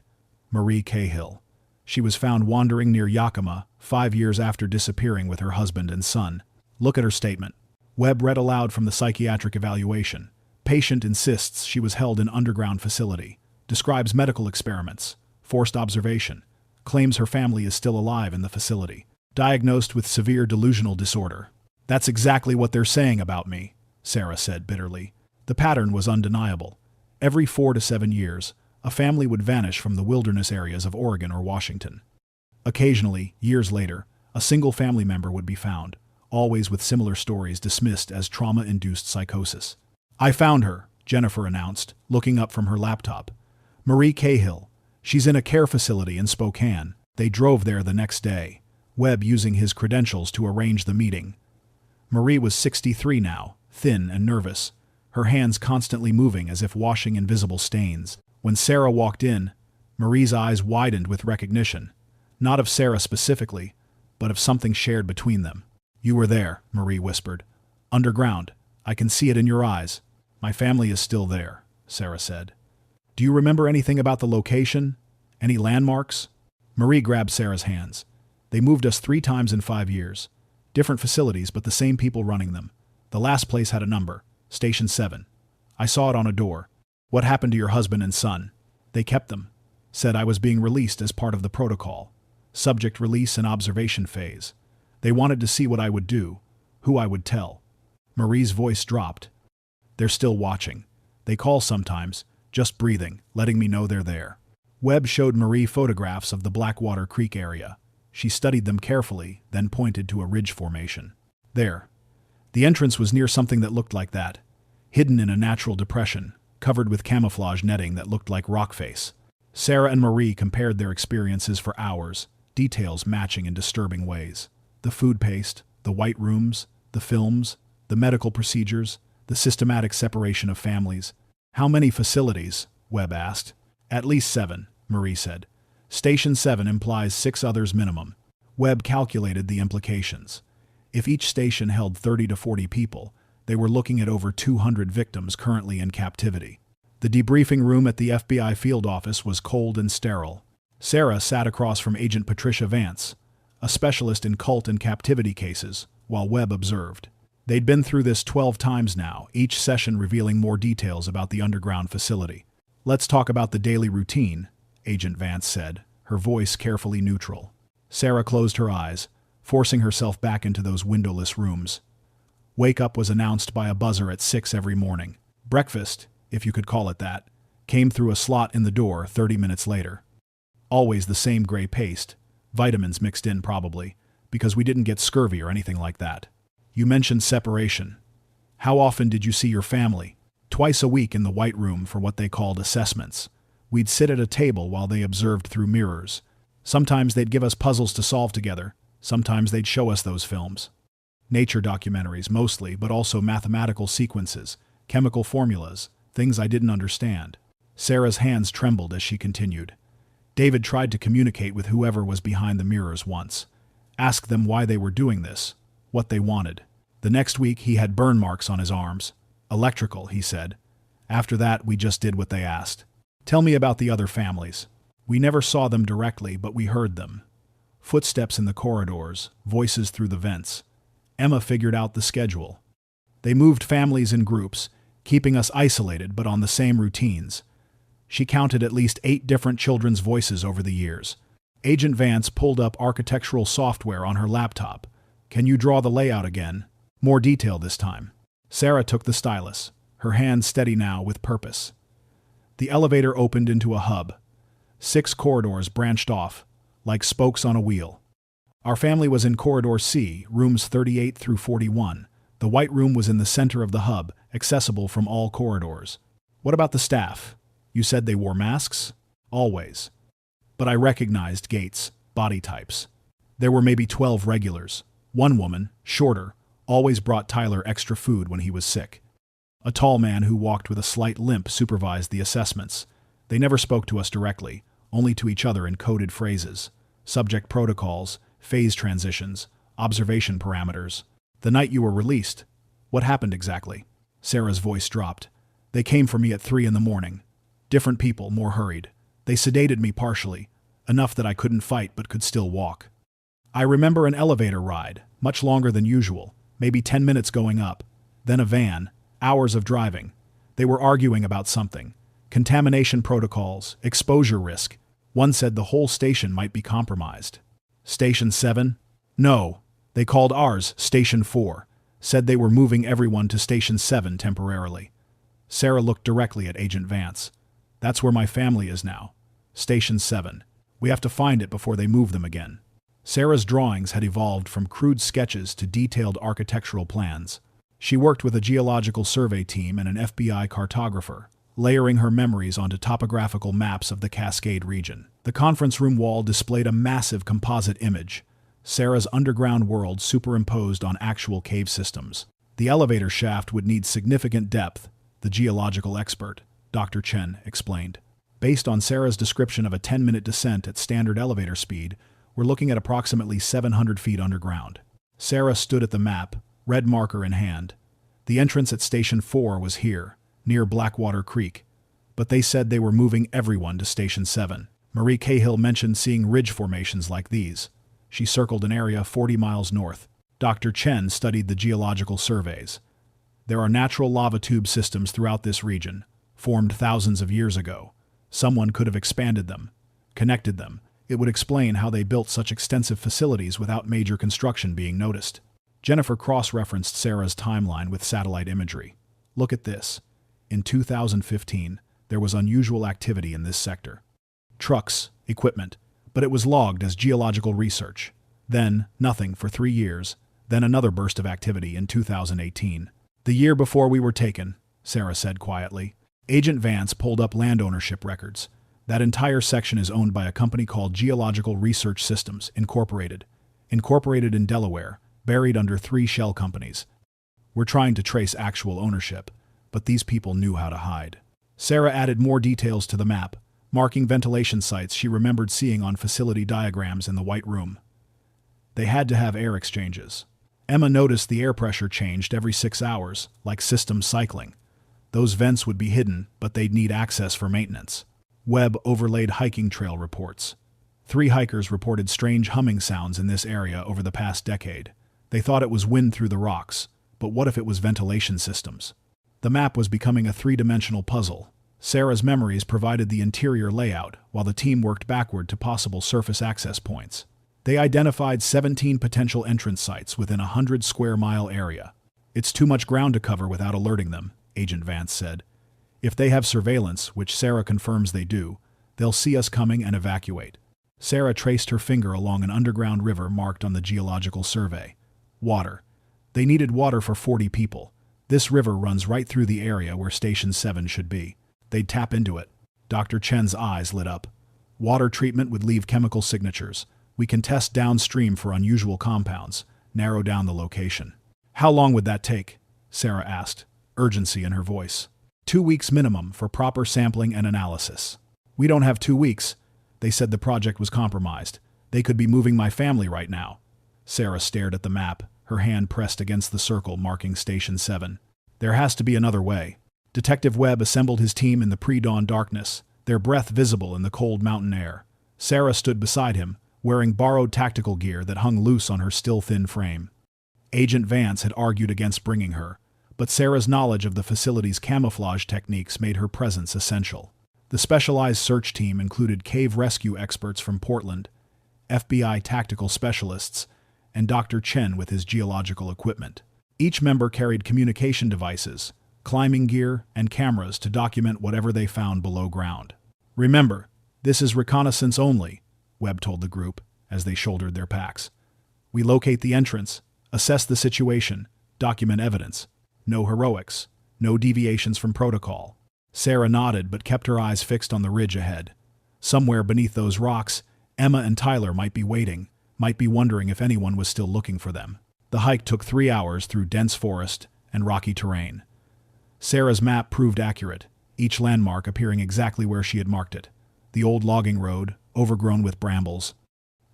Marie Cahill. She was found wandering near Yakima 5 years after disappearing with her husband and son. Look at her statement. Webb read aloud from the psychiatric evaluation. Patient insists she was held in underground facility. Describes medical experiments. Forced observation. Claims her family is still alive in the facility. Diagnosed with severe delusional disorder. That's exactly what they're saying about me, Sarah said bitterly. The pattern was undeniable. Every 4 to 7 years, a family would vanish from the wilderness areas of Oregon or Washington. Occasionally, years later, a single family member would be found, always with similar stories dismissed as trauma-induced psychosis. I found her, Jennifer announced, looking up from her laptop. Marie Cahill. She's in a care facility in Spokane. They drove there the next day, Webb using his credentials to arrange the meeting. Marie was 63 now, thin and nervous, her hands constantly moving as if washing invisible stains. When Sarah walked in, Marie's eyes widened with recognition, not of Sarah specifically, but of something shared between them. You were there, Marie whispered. Underground. I can see it in your eyes. My family is still there, Sarah said. Do you remember anything about the location? Any landmarks? Marie grabbed Sarah's hands. They moved us 3 times in 5 years. Different facilities, but the same people running them. The last place had a number, Station 7. I saw it on a door. What happened to your husband and son? They kept them. Said I was being released as part of the protocol. Subject release and observation phase. They wanted to see what I would do, who I would tell. Marie's voice dropped. They're still watching. They call sometimes, just breathing, letting me know they're there. Webb showed Marie photographs of the Blackwater Creek area. She studied them carefully, then pointed to a ridge formation. There. The entrance was near something that looked like that, hidden in a natural depression, covered with camouflage netting that looked like rock face. Sarah and Marie compared their experiences for hours, details matching in disturbing ways. The food paste, the white rooms, the films, the medical procedures, the systematic separation of families. How many facilities? Webb asked. At least 7, Marie said. Station 7 implies 6 others minimum. Webb calculated the implications. If each station held 30 to 40 people, they were looking at over 200 victims currently in captivity. The debriefing room at the FBI field office was cold and sterile. Sarah sat across from Agent Patricia Vance, a specialist in cult and captivity cases, while Webb observed. They'd been through this 12 times now, each session revealing more details about the underground facility. Let's talk about the daily routine, Agent Vance said, her voice carefully neutral. Sarah closed her eyes, forcing herself back into those windowless rooms. Wake up was announced by a buzzer at 6 every morning. Breakfast, if you could call it that, came through a slot in the door 30 minutes later. Always the same gray paste, vitamins mixed in probably, because we didn't get scurvy or anything like that. You mentioned separation. How often did you see your family? Twice a week in the white room for what they called assessments. We'd sit at a table while they observed through mirrors. Sometimes they'd give us puzzles to solve together. Sometimes they'd show us those films. Nature documentaries mostly, but also mathematical sequences, chemical formulas, things I didn't understand. Sarah's hands trembled as she continued. David tried to communicate with whoever was behind the mirrors once. Ask them why they were doing this, what they wanted. The next week he had burn marks on his arms. Electrical, he said. After that, we just did what they asked. Tell me about the other families. We never saw them directly, but we heard them. Footsteps in the corridors, voices through the vents. Emma figured out the schedule. They moved families in groups, keeping us isolated but on the same routines. She counted at least 8 different children's voices over the years. Agent Vance pulled up architectural software on her laptop. Can you draw the layout again? More detail this time. Sarah took the stylus, her hand steady now with purpose. The elevator opened into a hub. 6 corridors branched off, like spokes on a wheel. Our family was in Corridor C, rooms 38 through 41. The white room was in the center of the hub, accessible from all corridors. What about the staff? You said they wore masks? Always. But I recognized gaits, body types. There were maybe 12 regulars. One woman, shorter, always brought Tyler extra food when he was sick. A tall man who walked with a slight limp supervised the assessments. They never spoke to us directly, only to each other in coded phrases. Subject protocols, phase transitions, observation parameters. The night you were released. What happened exactly? Sarah's voice dropped. They came for me at 3 in the morning. Different people, more hurried. They sedated me partially, enough that I couldn't fight but could still walk. I remember an elevator ride, much longer than usual, maybe 10 minutes going up. Then a van, hours of driving. They were arguing about something. Contamination protocols, exposure risk. One said the whole station might be compromised. Station 7? No. They called ours Station 4. Said they were moving everyone to Station 7 temporarily. Sarah looked directly at Agent Vance. That's where my family is now. Station 7. We have to find it before they move them again. Sarah's drawings had evolved from crude sketches to detailed architectural plans. She worked with a geological survey team and an FBI cartographer, layering her memories onto topographical maps of the Cascade region. The conference room wall displayed a massive composite image, Sarah's underground world superimposed on actual cave systems. The elevator shaft would need significant depth, the geological expert, Dr. Chen, explained. Based on Sarah's description of a 10-minute descent at standard elevator speed, we're looking at approximately 700 feet underground. Sarah stood at the map, red marker in hand. The entrance at Station 4 was here, near Blackwater Creek, but they said they were moving everyone to Station 7. Marie Cahill mentioned seeing ridge formations like these. She circled an area 40 miles north. Dr. Chen studied the geological surveys. There are natural lava tube systems throughout this region, formed thousands of years ago. Someone could have expanded them, connected them. It would explain how they built such extensive facilities without major construction being noticed. Jennifer cross-referenced Sarah's timeline with satellite imagery. Look at this. In 2015, there was unusual activity in this sector. Trucks, equipment, but it was logged as geological research. Then, nothing for 3 years, then another burst of activity in 2018. The year before we were taken, Sarah said quietly. Agent Vance pulled up land ownership records. That entire section is owned by a company called Geological Research Systems, Incorporated. Incorporated in Delaware, buried under 3 shell companies. We're trying to trace actual ownership, but these people knew how to hide. Sarah added more details to the map, marking ventilation sites she remembered seeing on facility diagrams in the White Room. They had to have air exchanges. Emma noticed the air pressure changed every 6 hours, like system cycling. Those vents would be hidden, but they'd need access for maintenance. Webb overlaid hiking trail reports. 3 hikers reported strange humming sounds in this area over the past decade. They thought it was wind through the rocks, but what if it was ventilation systems? The map was becoming a 3-dimensional puzzle. Sarah's memories provided the interior layout, while the team worked backward to possible surface access points. They identified 17 potential entrance sites within a 100-square-mile area. It's too much ground to cover without alerting them, Agent Vance said. If they have surveillance, which Sarah confirms they do, they'll see us coming and evacuate. Sarah traced her finger along an underground river marked on the geological survey. Water. They needed water for 40 people. This river runs right through the area where Station 7 should be. They'd tap into it. Dr. Chen's eyes lit up. Water treatment would leave chemical signatures. We can test downstream for unusual compounds, narrow down the location. How long would that take? Sarah asked, urgency in her voice. 2 weeks minimum for proper sampling and analysis. We don't have 2 weeks. They said the project was compromised. They could be moving my family right now. Sarah stared at the map, her hand pressed against the circle marking Station 7. There has to be another way. Detective Webb assembled his team in the pre-dawn darkness, their breath visible in the cold mountain air. Sarah stood beside him, wearing borrowed tactical gear that hung loose on her still thin frame. Agent Vance had argued against bringing her, but Sarah's knowledge of the facility's camouflage techniques made her presence essential. The specialized search team included cave rescue experts from Portland, FBI tactical specialists, and Dr. Chen with his geological equipment. Each member carried communication devices, climbing gear, and cameras to document whatever they found below ground. Remember, this is reconnaissance only, Webb told the group as they shouldered their packs. We locate the entrance, assess the situation, document evidence. No heroics, no deviations from protocol. Sarah nodded but kept her eyes fixed on the ridge ahead. Somewhere beneath those rocks, Emma and Tyler might be waiting, might be wondering if anyone was still looking for them. The hike took 3 hours through dense forest and rocky terrain. Sarah's map proved accurate, each landmark appearing exactly where she had marked it. The old logging road, overgrown with brambles.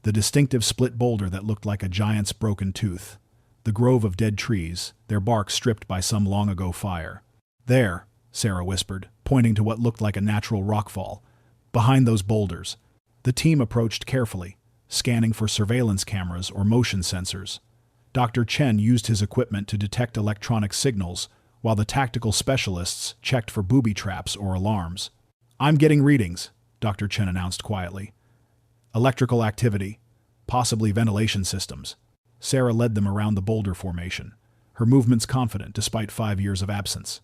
The distinctive split boulder that looked like a giant's broken tooth. The grove of dead trees, their bark stripped by some long-ago fire. There, Sarah whispered, pointing to what looked like a natural rockfall. Behind those boulders. The team approached carefully, scanning for surveillance cameras or motion sensors. Dr. Chen used his equipment to detect electronic signals, while the tactical specialists checked for booby traps or alarms. I'm getting readings, Dr. Chen announced quietly. Electrical activity, possibly ventilation systems. Sarah led them around the boulder formation, her movements confident despite 5 years of absence.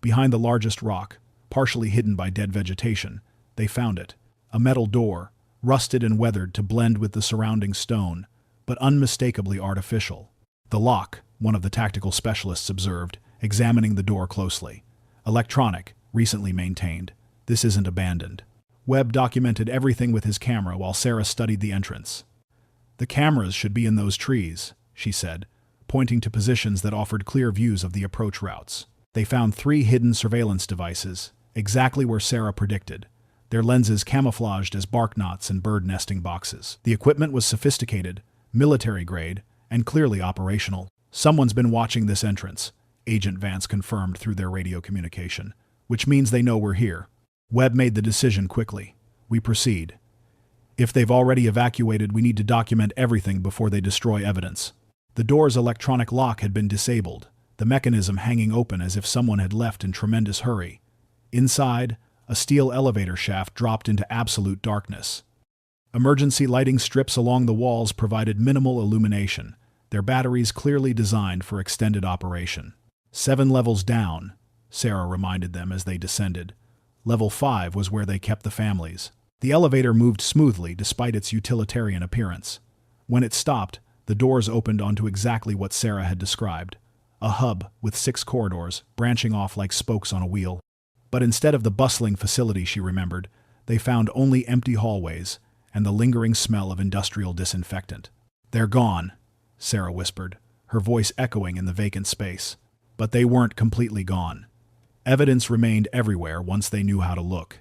Behind the largest rock, partially hidden by dead vegetation, they found it, a metal door, rusted and weathered to blend with the surrounding stone, but unmistakably artificial. The lock, one of the tactical specialists observed, examining the door closely. Electronic, recently maintained. This isn't abandoned. Webb documented everything with his camera while Sarah studied the entrance. The cameras should be in those trees, she said, pointing to positions that offered clear views of the approach routes. They found 3 hidden surveillance devices, exactly where Sarah predicted, their lenses camouflaged as bark knots and bird nesting boxes. The equipment was sophisticated, military-grade, and clearly operational. Someone's been watching this entrance, Agent Vance confirmed through their radio communication, which means they know we're here. Webb made the decision quickly. We proceed. If they've already evacuated, we need to document everything before they destroy evidence. The door's electronic lock had been disabled, the mechanism hanging open as if someone had left in tremendous hurry. Inside, a steel elevator shaft dropped into absolute darkness. Emergency lighting strips along the walls provided minimal illumination, their batteries clearly designed for extended operation. 7 levels down, Sarah reminded them as they descended. Level 5 was where they kept the families. The elevator moved smoothly despite its utilitarian appearance. When it stopped, the doors opened onto exactly what Sarah had described. A hub with 6 corridors, branching off like spokes on a wheel. But instead of the bustling facility she remembered, they found only empty hallways and the lingering smell of industrial disinfectant. They're gone, Sarah whispered, her voice echoing in the vacant space. But they weren't completely gone. Evidence remained everywhere once they knew how to look.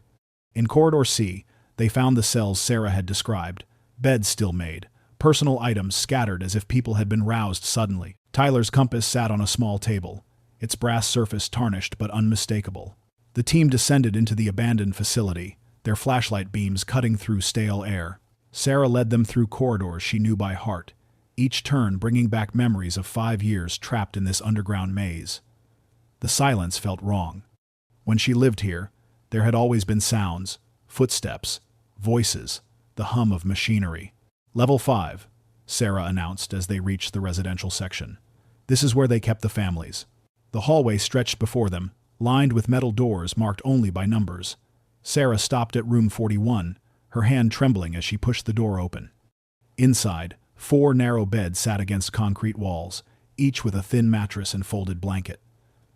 In Corridor C, they found the cells Sarah had described, beds still made, personal items scattered as if people had been roused suddenly. Tyler's compass sat on a small table, its brass surface tarnished but unmistakable. The team descended into the abandoned facility, their flashlight beams cutting through stale air. Sarah led them through corridors she knew by heart, each turn bringing back memories of 5 years trapped in this underground maze. The silence felt wrong. When she lived here, there had always been sounds, footsteps, voices, the hum of machinery. Level 5, Sarah announced as they reached the residential section. This is where they kept the families. The hallway stretched before them, lined with metal doors marked only by numbers. Sarah stopped at room 41, her hand trembling as she pushed the door open. Inside, 4 narrow beds sat against concrete walls, each with a thin mattress and folded blanket.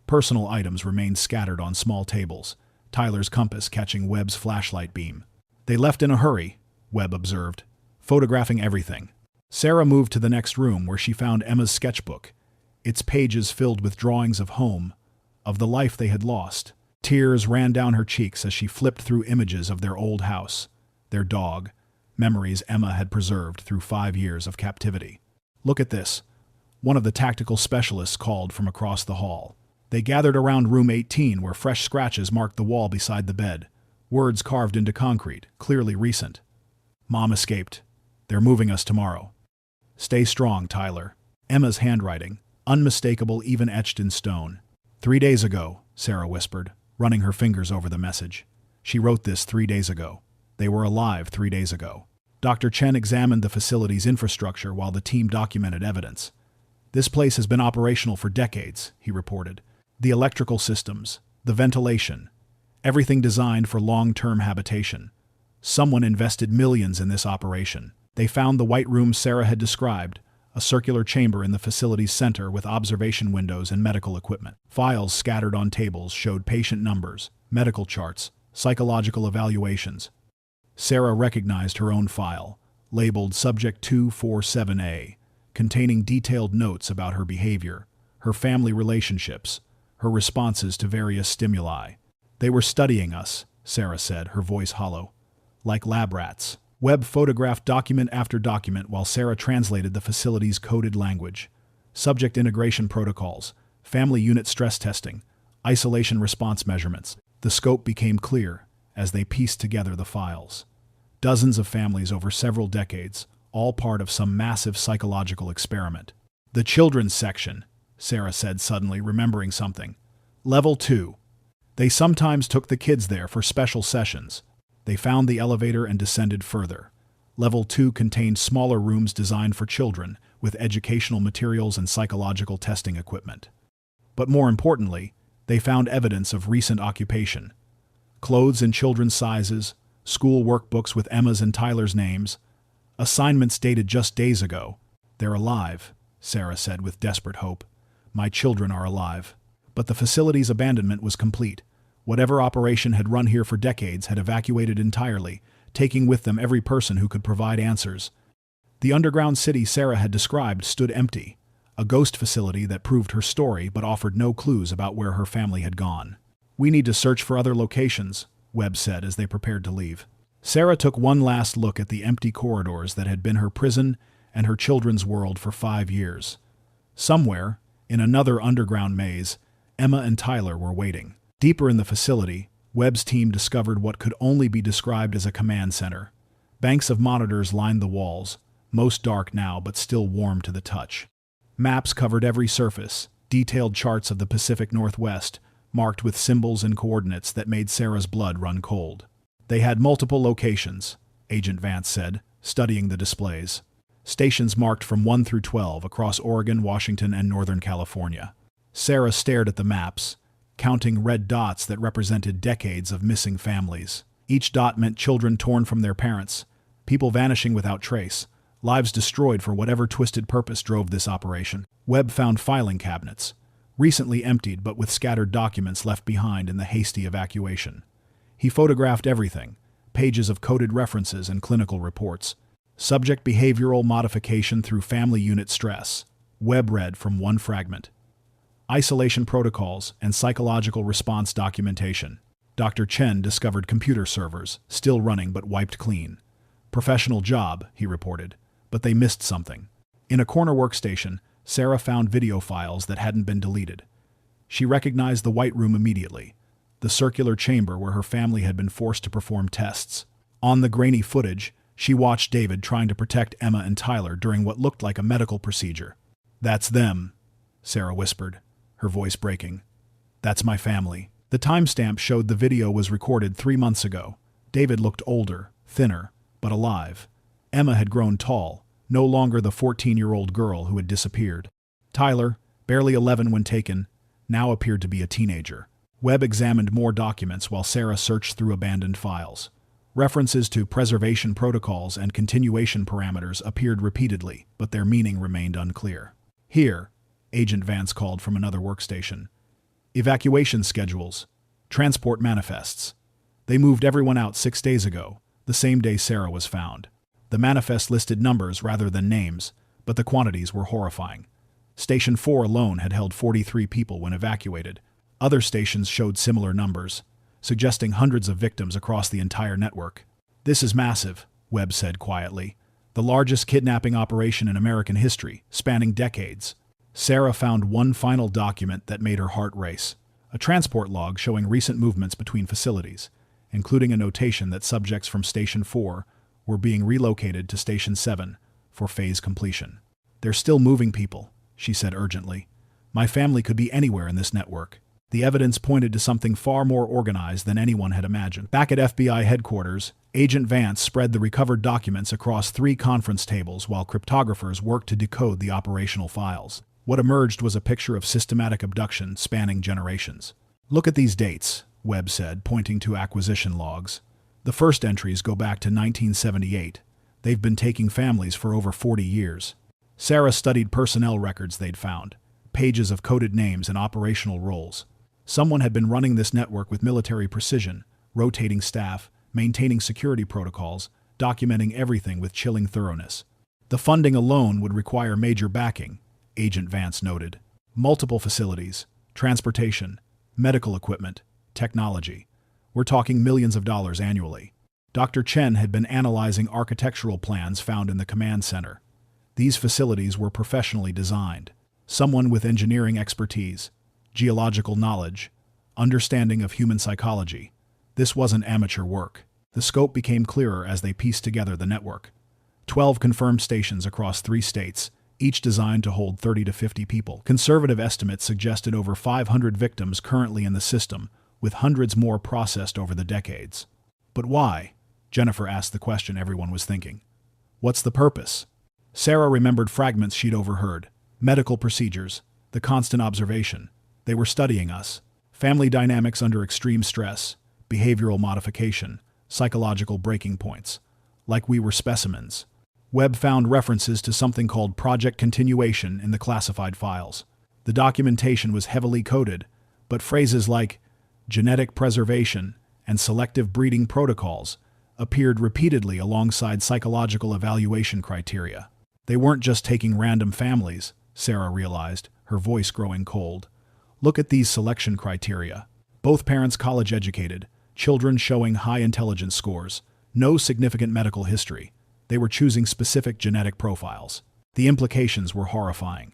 Personal items remained scattered on small tables, Tyler's compass catching Webb's flashlight beam. They left in a hurry, Webb observed, photographing everything. Sarah moved to the next room where she found Emma's sketchbook, its pages filled with drawings of home, of the life they had lost. Tears ran down her cheeks as she flipped through images of their old house, their dog, memories Emma had preserved through 5 years of captivity. "Look at this," one of the tactical specialists called from across the hall. They gathered around room 18 where fresh scratches marked the wall beside the bed, words carved into concrete, clearly recent. "Mom escaped. They're moving us tomorrow. Stay strong, Tyler." Emma's handwriting, unmistakable even etched in stone. 3 days ago, Sarah whispered, running her fingers over the message. She wrote this 3 days ago. They were alive 3 days ago. Dr. Chen examined the facility's infrastructure while the team documented evidence. "This place has been operational for decades," he reported. "The electrical systems, the ventilation, everything designed for long-term habitation. Someone invested millions in this operation." They found the white room Sarah had described, a circular chamber in the facility's center with observation windows and medical equipment. Files scattered on tables showed patient numbers, medical charts, psychological evaluations. Sarah recognized her own file, labeled Subject 247A, containing detailed notes about her behavior, her family relationships, her responses to various stimuli. "They were studying us," Sarah said, her voice hollow. "Like lab rats." Webb photographed document after document while Sarah translated the facility's coded language. Subject integration protocols, family unit stress testing, isolation response measurements. The scope became clear as they pieced together the files. Dozens of families over several decades, all part of some massive psychological experiment. "The children's section," Sarah said suddenly, remembering something. "Level 2. They sometimes took the kids there for special sessions." They found the elevator and descended further. Level 2 contained smaller rooms designed for children, with educational materials and psychological testing equipment. But more importantly, they found evidence of recent occupation. Clothes in children's sizes, school workbooks with Emma's and Tyler's names, assignments dated just days ago. "They're alive," Sarah said with desperate hope. "My children are alive." But the facility's abandonment was complete. Whatever operation had run here for decades had evacuated entirely, taking with them every person who could provide answers. The underground city Sarah had described stood empty, a ghost facility that proved her story but offered no clues about where her family had gone. "We need to search for other locations," Webb said as they prepared to leave. Sarah took one last look at the empty corridors that had been her prison and her children's world for 5 years. Somewhere, in another underground maze, Emma and Tyler were waiting. Deeper in the facility, Webb's team discovered what could only be described as a command center. Banks of monitors lined the walls, most dark now but still warm to the touch. Maps covered every surface, detailed charts of the Pacific Northwest, marked with symbols and coordinates that made Sarah's blood run cold. They had multiple locations, Agent Vance said, studying the displays. Stations marked from 1 through 12 across Oregon, Washington, and Northern California. Sarah stared at the maps, counting red dots that represented decades of missing families. Each dot meant children torn from their parents, people vanishing without trace, lives destroyed for whatever twisted purpose drove this operation. Webb found filing cabinets, recently emptied but with scattered documents left behind in the hasty evacuation. He photographed everything, pages of coded references and clinical reports. Subject behavioral modification through family unit stress. Webb read from one fragment. Isolation protocols and psychological response documentation. Dr. Chen discovered computer servers, still running but wiped clean. Professional job, he reported, but they missed something. In a corner workstation, Sarah found video files that hadn't been deleted. She recognized the white room immediately, the circular chamber where her family had been forced to perform tests. On the grainy footage, she watched David trying to protect Emma and Tyler during what looked like a medical procedure. "That's them," Sarah whispered, her voice breaking. "That's my family." The timestamp showed the video was recorded 3 months ago. David looked older, thinner, but alive. Emma had grown tall, no longer the 14-year-old girl who had disappeared. Tyler, barely 11 when taken, now appeared to be a teenager. Webb examined more documents while Sarah searched through abandoned files. References to preservation protocols and continuation parameters appeared repeatedly, but their meaning remained unclear. "Here," Agent Vance called from another workstation. "Evacuation schedules. Transport manifests. They moved everyone out 6 days ago, the same day Sarah was found. The manifest listed numbers rather than names, but the quantities were horrifying. Station 4 alone had held 43 people when evacuated. Other stations showed similar numbers, suggesting hundreds of victims across the entire network. "This is massive," Webb said quietly. "The largest kidnapping operation in American history, spanning decades." Sarah found one final document that made her heart race. A transport log showing recent movements between facilities, including a notation that subjects from Station 4 were being relocated to Station 7 for phase completion. "They're still moving people," she said urgently. "My family could be anywhere in this network." The evidence pointed to something far more organized than anyone had imagined. Back at FBI headquarters, Agent Vance spread the recovered documents across 3 conference tables while cryptographers worked to decode the operational files. What emerged was a picture of systematic abduction spanning generations. "Look at these dates," Webb said, pointing to acquisition logs. "The first entries go back to 1978. They've been taking families for over 40 years. Sarah studied personnel records they'd found, pages of coded names and operational roles. Someone had been running this network with military precision, rotating staff, maintaining security protocols, documenting everything with chilling thoroughness. The funding alone would require major backing," Agent Vance noted. "Multiple facilities, transportation, medical equipment, technology. We're talking millions of dollars annually." Dr. Chen had been analyzing architectural plans found in the command center. These facilities were professionally designed. Someone with engineering expertise, geological knowledge, understanding of human psychology. This wasn't amateur work. The scope became clearer as they pieced together the network. 12 confirmed stations across 3 states, each designed to hold 30 to 50 people. Conservative estimates suggested over 500 victims currently in the system, with hundreds more processed over the decades. "But why?" Jennifer asked the question everyone was thinking. "What's the purpose?" Sarah remembered fragments she'd overheard. Medical procedures, the constant observation. They were studying us. Family dynamics under extreme stress, behavioral modification, psychological breaking points. Like we were specimens. Webb found references to something called Project Continuation in the classified files. The documentation was heavily coded, but phrases like genetic preservation and selective breeding protocols appeared repeatedly alongside psychological evaluation criteria. They weren't just taking random families, Sarah realized, her voice growing cold. "Look at these selection criteria. Both parents college-educated, children showing high intelligence scores, no significant medical history. They were choosing specific genetic profiles. The implications were horrifying.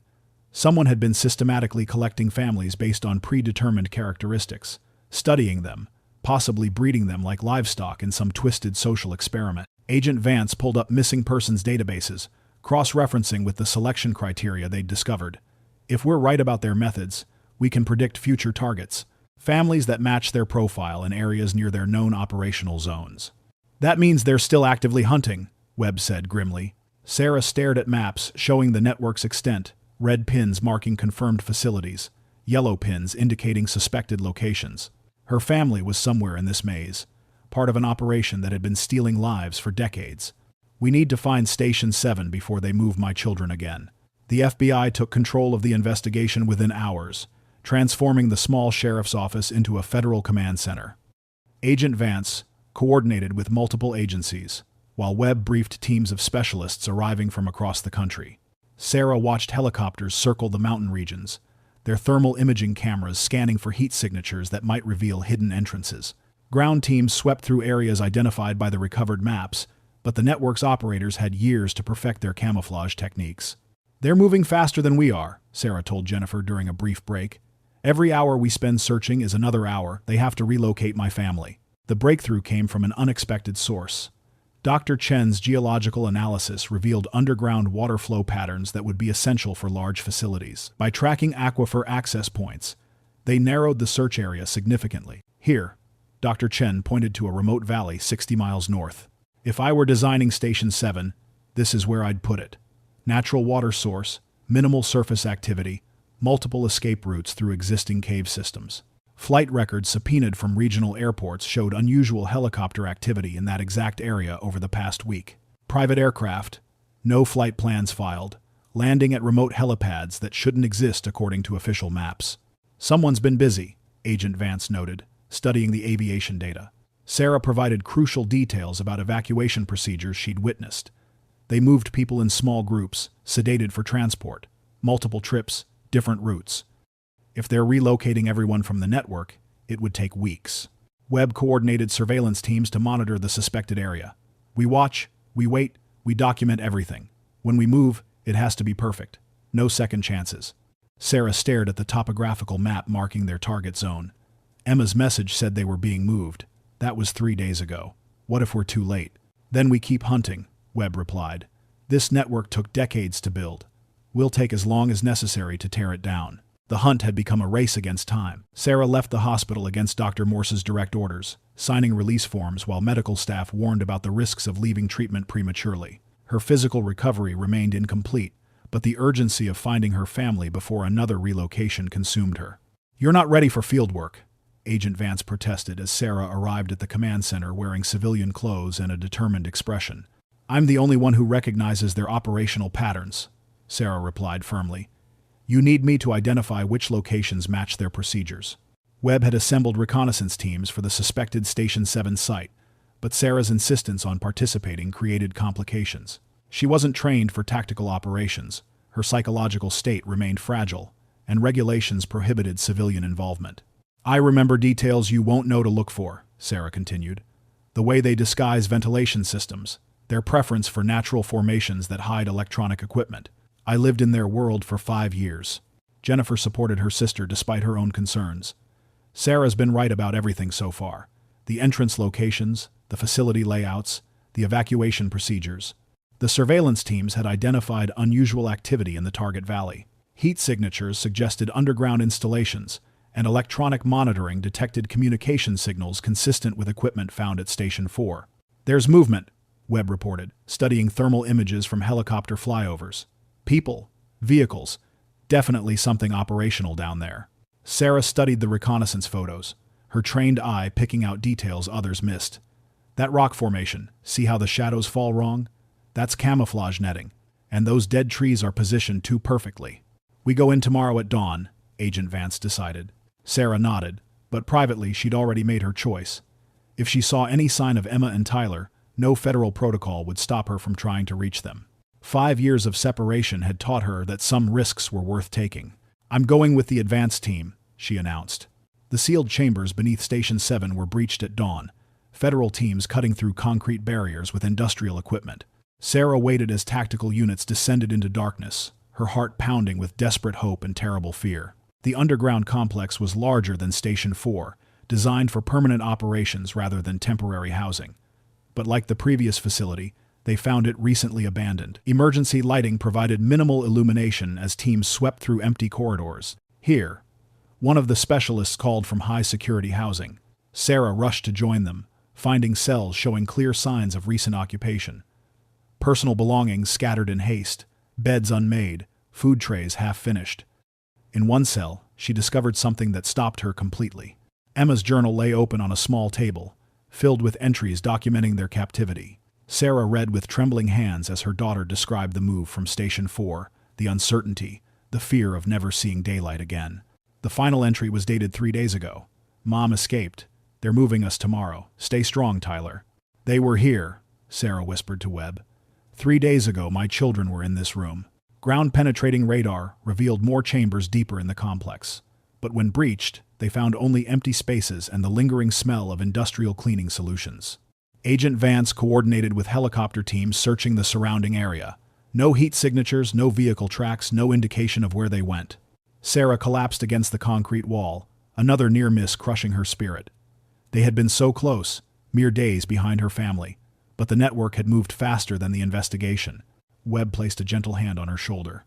Someone had been systematically collecting families based on predetermined characteristics, studying them, possibly breeding them like livestock in some twisted social experiment." Agent Vance pulled up missing persons databases, cross-referencing with the selection criteria they'd discovered. "If we're right about their methods, we can predict future targets, families that match their profile in areas near their known operational zones." "That means they're still actively hunting," Webb said grimly. Sarah stared at maps showing the network's extent, red pins marking confirmed facilities, yellow pins indicating suspected locations. Her family was somewhere in this maze, part of an operation that had been stealing lives for decades. "We need to find Station 7 before they move my children again." The FBI took control of the investigation within hours, transforming the small sheriff's office into a federal command center. Agent Vance coordinated with multiple agencies, while Webb briefed teams of specialists arriving from across the country. Sarah watched helicopters circle the mountain regions, their thermal imaging cameras scanning for heat signatures that might reveal hidden entrances. Ground teams swept through areas identified by the recovered maps, but the network's operators had years to perfect their camouflage techniques. "They're moving faster than we are," Sarah told Jennifer during a brief break. "Every hour we spend searching is another hour they have to relocate my family." The breakthrough came from an unexpected source. Dr. Chen's geological analysis revealed underground water flow patterns that would be essential for large facilities. By tracking aquifer access points, they narrowed the search area significantly. "Here," Dr. Chen pointed to a remote valley 60 miles north. "If I were designing Station 7, this is where I'd put it. Natural water source, minimal surface activity, multiple escape routes through existing cave systems." Flight records subpoenaed from regional airports showed unusual helicopter activity in that exact area over the past week. Private aircraft, no flight plans filed, landing at remote helipads that shouldn't exist according to official maps. "Someone's been busy," Agent Vance noted, studying the aviation data. Sarah provided crucial details about evacuation procedures she'd witnessed. They moved people in small groups, sedated for transport, multiple trips, different routes. If they're relocating everyone from the network, it would take weeks. Webb coordinated surveillance teams to monitor the suspected area. We watch, we wait, we document everything. When we move, it has to be perfect. No second chances. Sarah stared at the topographical map marking their target zone. Emma's message said they were being moved. That was 3 days ago. What if we're too late? Then we keep hunting, Webb replied. This network took decades to build. We'll take as long as necessary to tear it down. The hunt had become a race against time. Sarah left the hospital against Dr. Morse's direct orders, signing release forms while medical staff warned about the risks of leaving treatment prematurely. Her physical recovery remained incomplete, but the urgency of finding her family before another relocation consumed her. "You're not ready for field work," Agent Vance protested as Sarah arrived at the command center wearing civilian clothes and a determined expression. "I'm the only one who recognizes their operational patterns," Sarah replied firmly. "You need me to identify which locations match their procedures." Webb had assembled reconnaissance teams for the suspected Station 7 site, but Sarah's insistence on participating created complications. She wasn't trained for tactical operations, her psychological state remained fragile, and regulations prohibited civilian involvement. "I remember details you won't know to look for," Sarah continued. "The way they disguise ventilation systems, their preference for natural formations that hide electronic equipment. I lived in their world for 5 years." Jennifer supported her sister despite her own concerns. "Sarah's been right about everything so far. The entrance locations, the facility layouts, the evacuation procedures. The surveillance teams had identified unusual activity in the target valley. Heat signatures suggested underground installations, and electronic monitoring detected communication signals consistent with equipment found at Station 4. "There's movement," Webb reported, studying thermal images from helicopter flyovers. "People, vehicles, definitely something operational down there." Sarah studied the reconnaissance photos, her trained eye picking out details others missed. "That rock formation, see how the shadows fall wrong? That's camouflage netting, and those dead trees are positioned too perfectly." "We go in tomorrow at dawn," Agent Vance decided. Sarah nodded, but privately she'd already made her choice. If she saw any sign of Emma and Tyler, no federal protocol would stop her from trying to reach them. 5 years of separation had taught her that some risks were worth taking. "I'm going with the advance team," she announced. The sealed chambers beneath Station 7 were breached at dawn, federal teams cutting through concrete barriers with industrial equipment. Sarah waited as tactical units descended into darkness, her heart pounding with desperate hope and terrible fear. The underground complex was larger than Station 4, designed for permanent operations rather than temporary housing. But like the previous facility, they found it recently abandoned. Emergency lighting provided minimal illumination as teams swept through empty corridors. "Here," one of the specialists called from high-security housing. Sarah rushed to join them, finding cells showing clear signs of recent occupation. Personal belongings scattered in haste, beds unmade, food trays half-finished. In one cell, she discovered something that stopped her completely. Emma's journal lay open on a small table, filled with entries documenting their captivity. Sarah read with trembling hands as her daughter described the move from Station 4, the uncertainty, the fear of never seeing daylight again. The final entry was dated 3 days ago. "Mom escaped. They're moving us tomorrow. Stay strong, Tyler." "They were here," Sarah whispered to Webb. 3 days ago, my children were in this room." Ground-penetrating radar revealed more chambers deeper in the complex. But when breached, they found only empty spaces and the lingering smell of industrial cleaning solutions. Agent Vance coordinated with helicopter teams searching the surrounding area. No heat signatures, no vehicle tracks, no indication of where they went. Sarah collapsed against the concrete wall, another near miss crushing her spirit. They had been so close, mere days behind her family, but the network had moved faster than the investigation. Webb placed a gentle hand on her shoulder.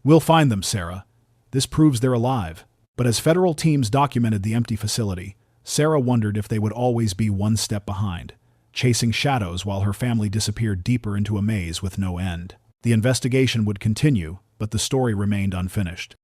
"We'll find them, Sarah. This proves they're alive." But as federal teams documented the empty facility, Sarah wondered if they would always be one step behind, chasing shadows while her family disappeared deeper into a maze with no end. The investigation would continue, but the story remained unfinished.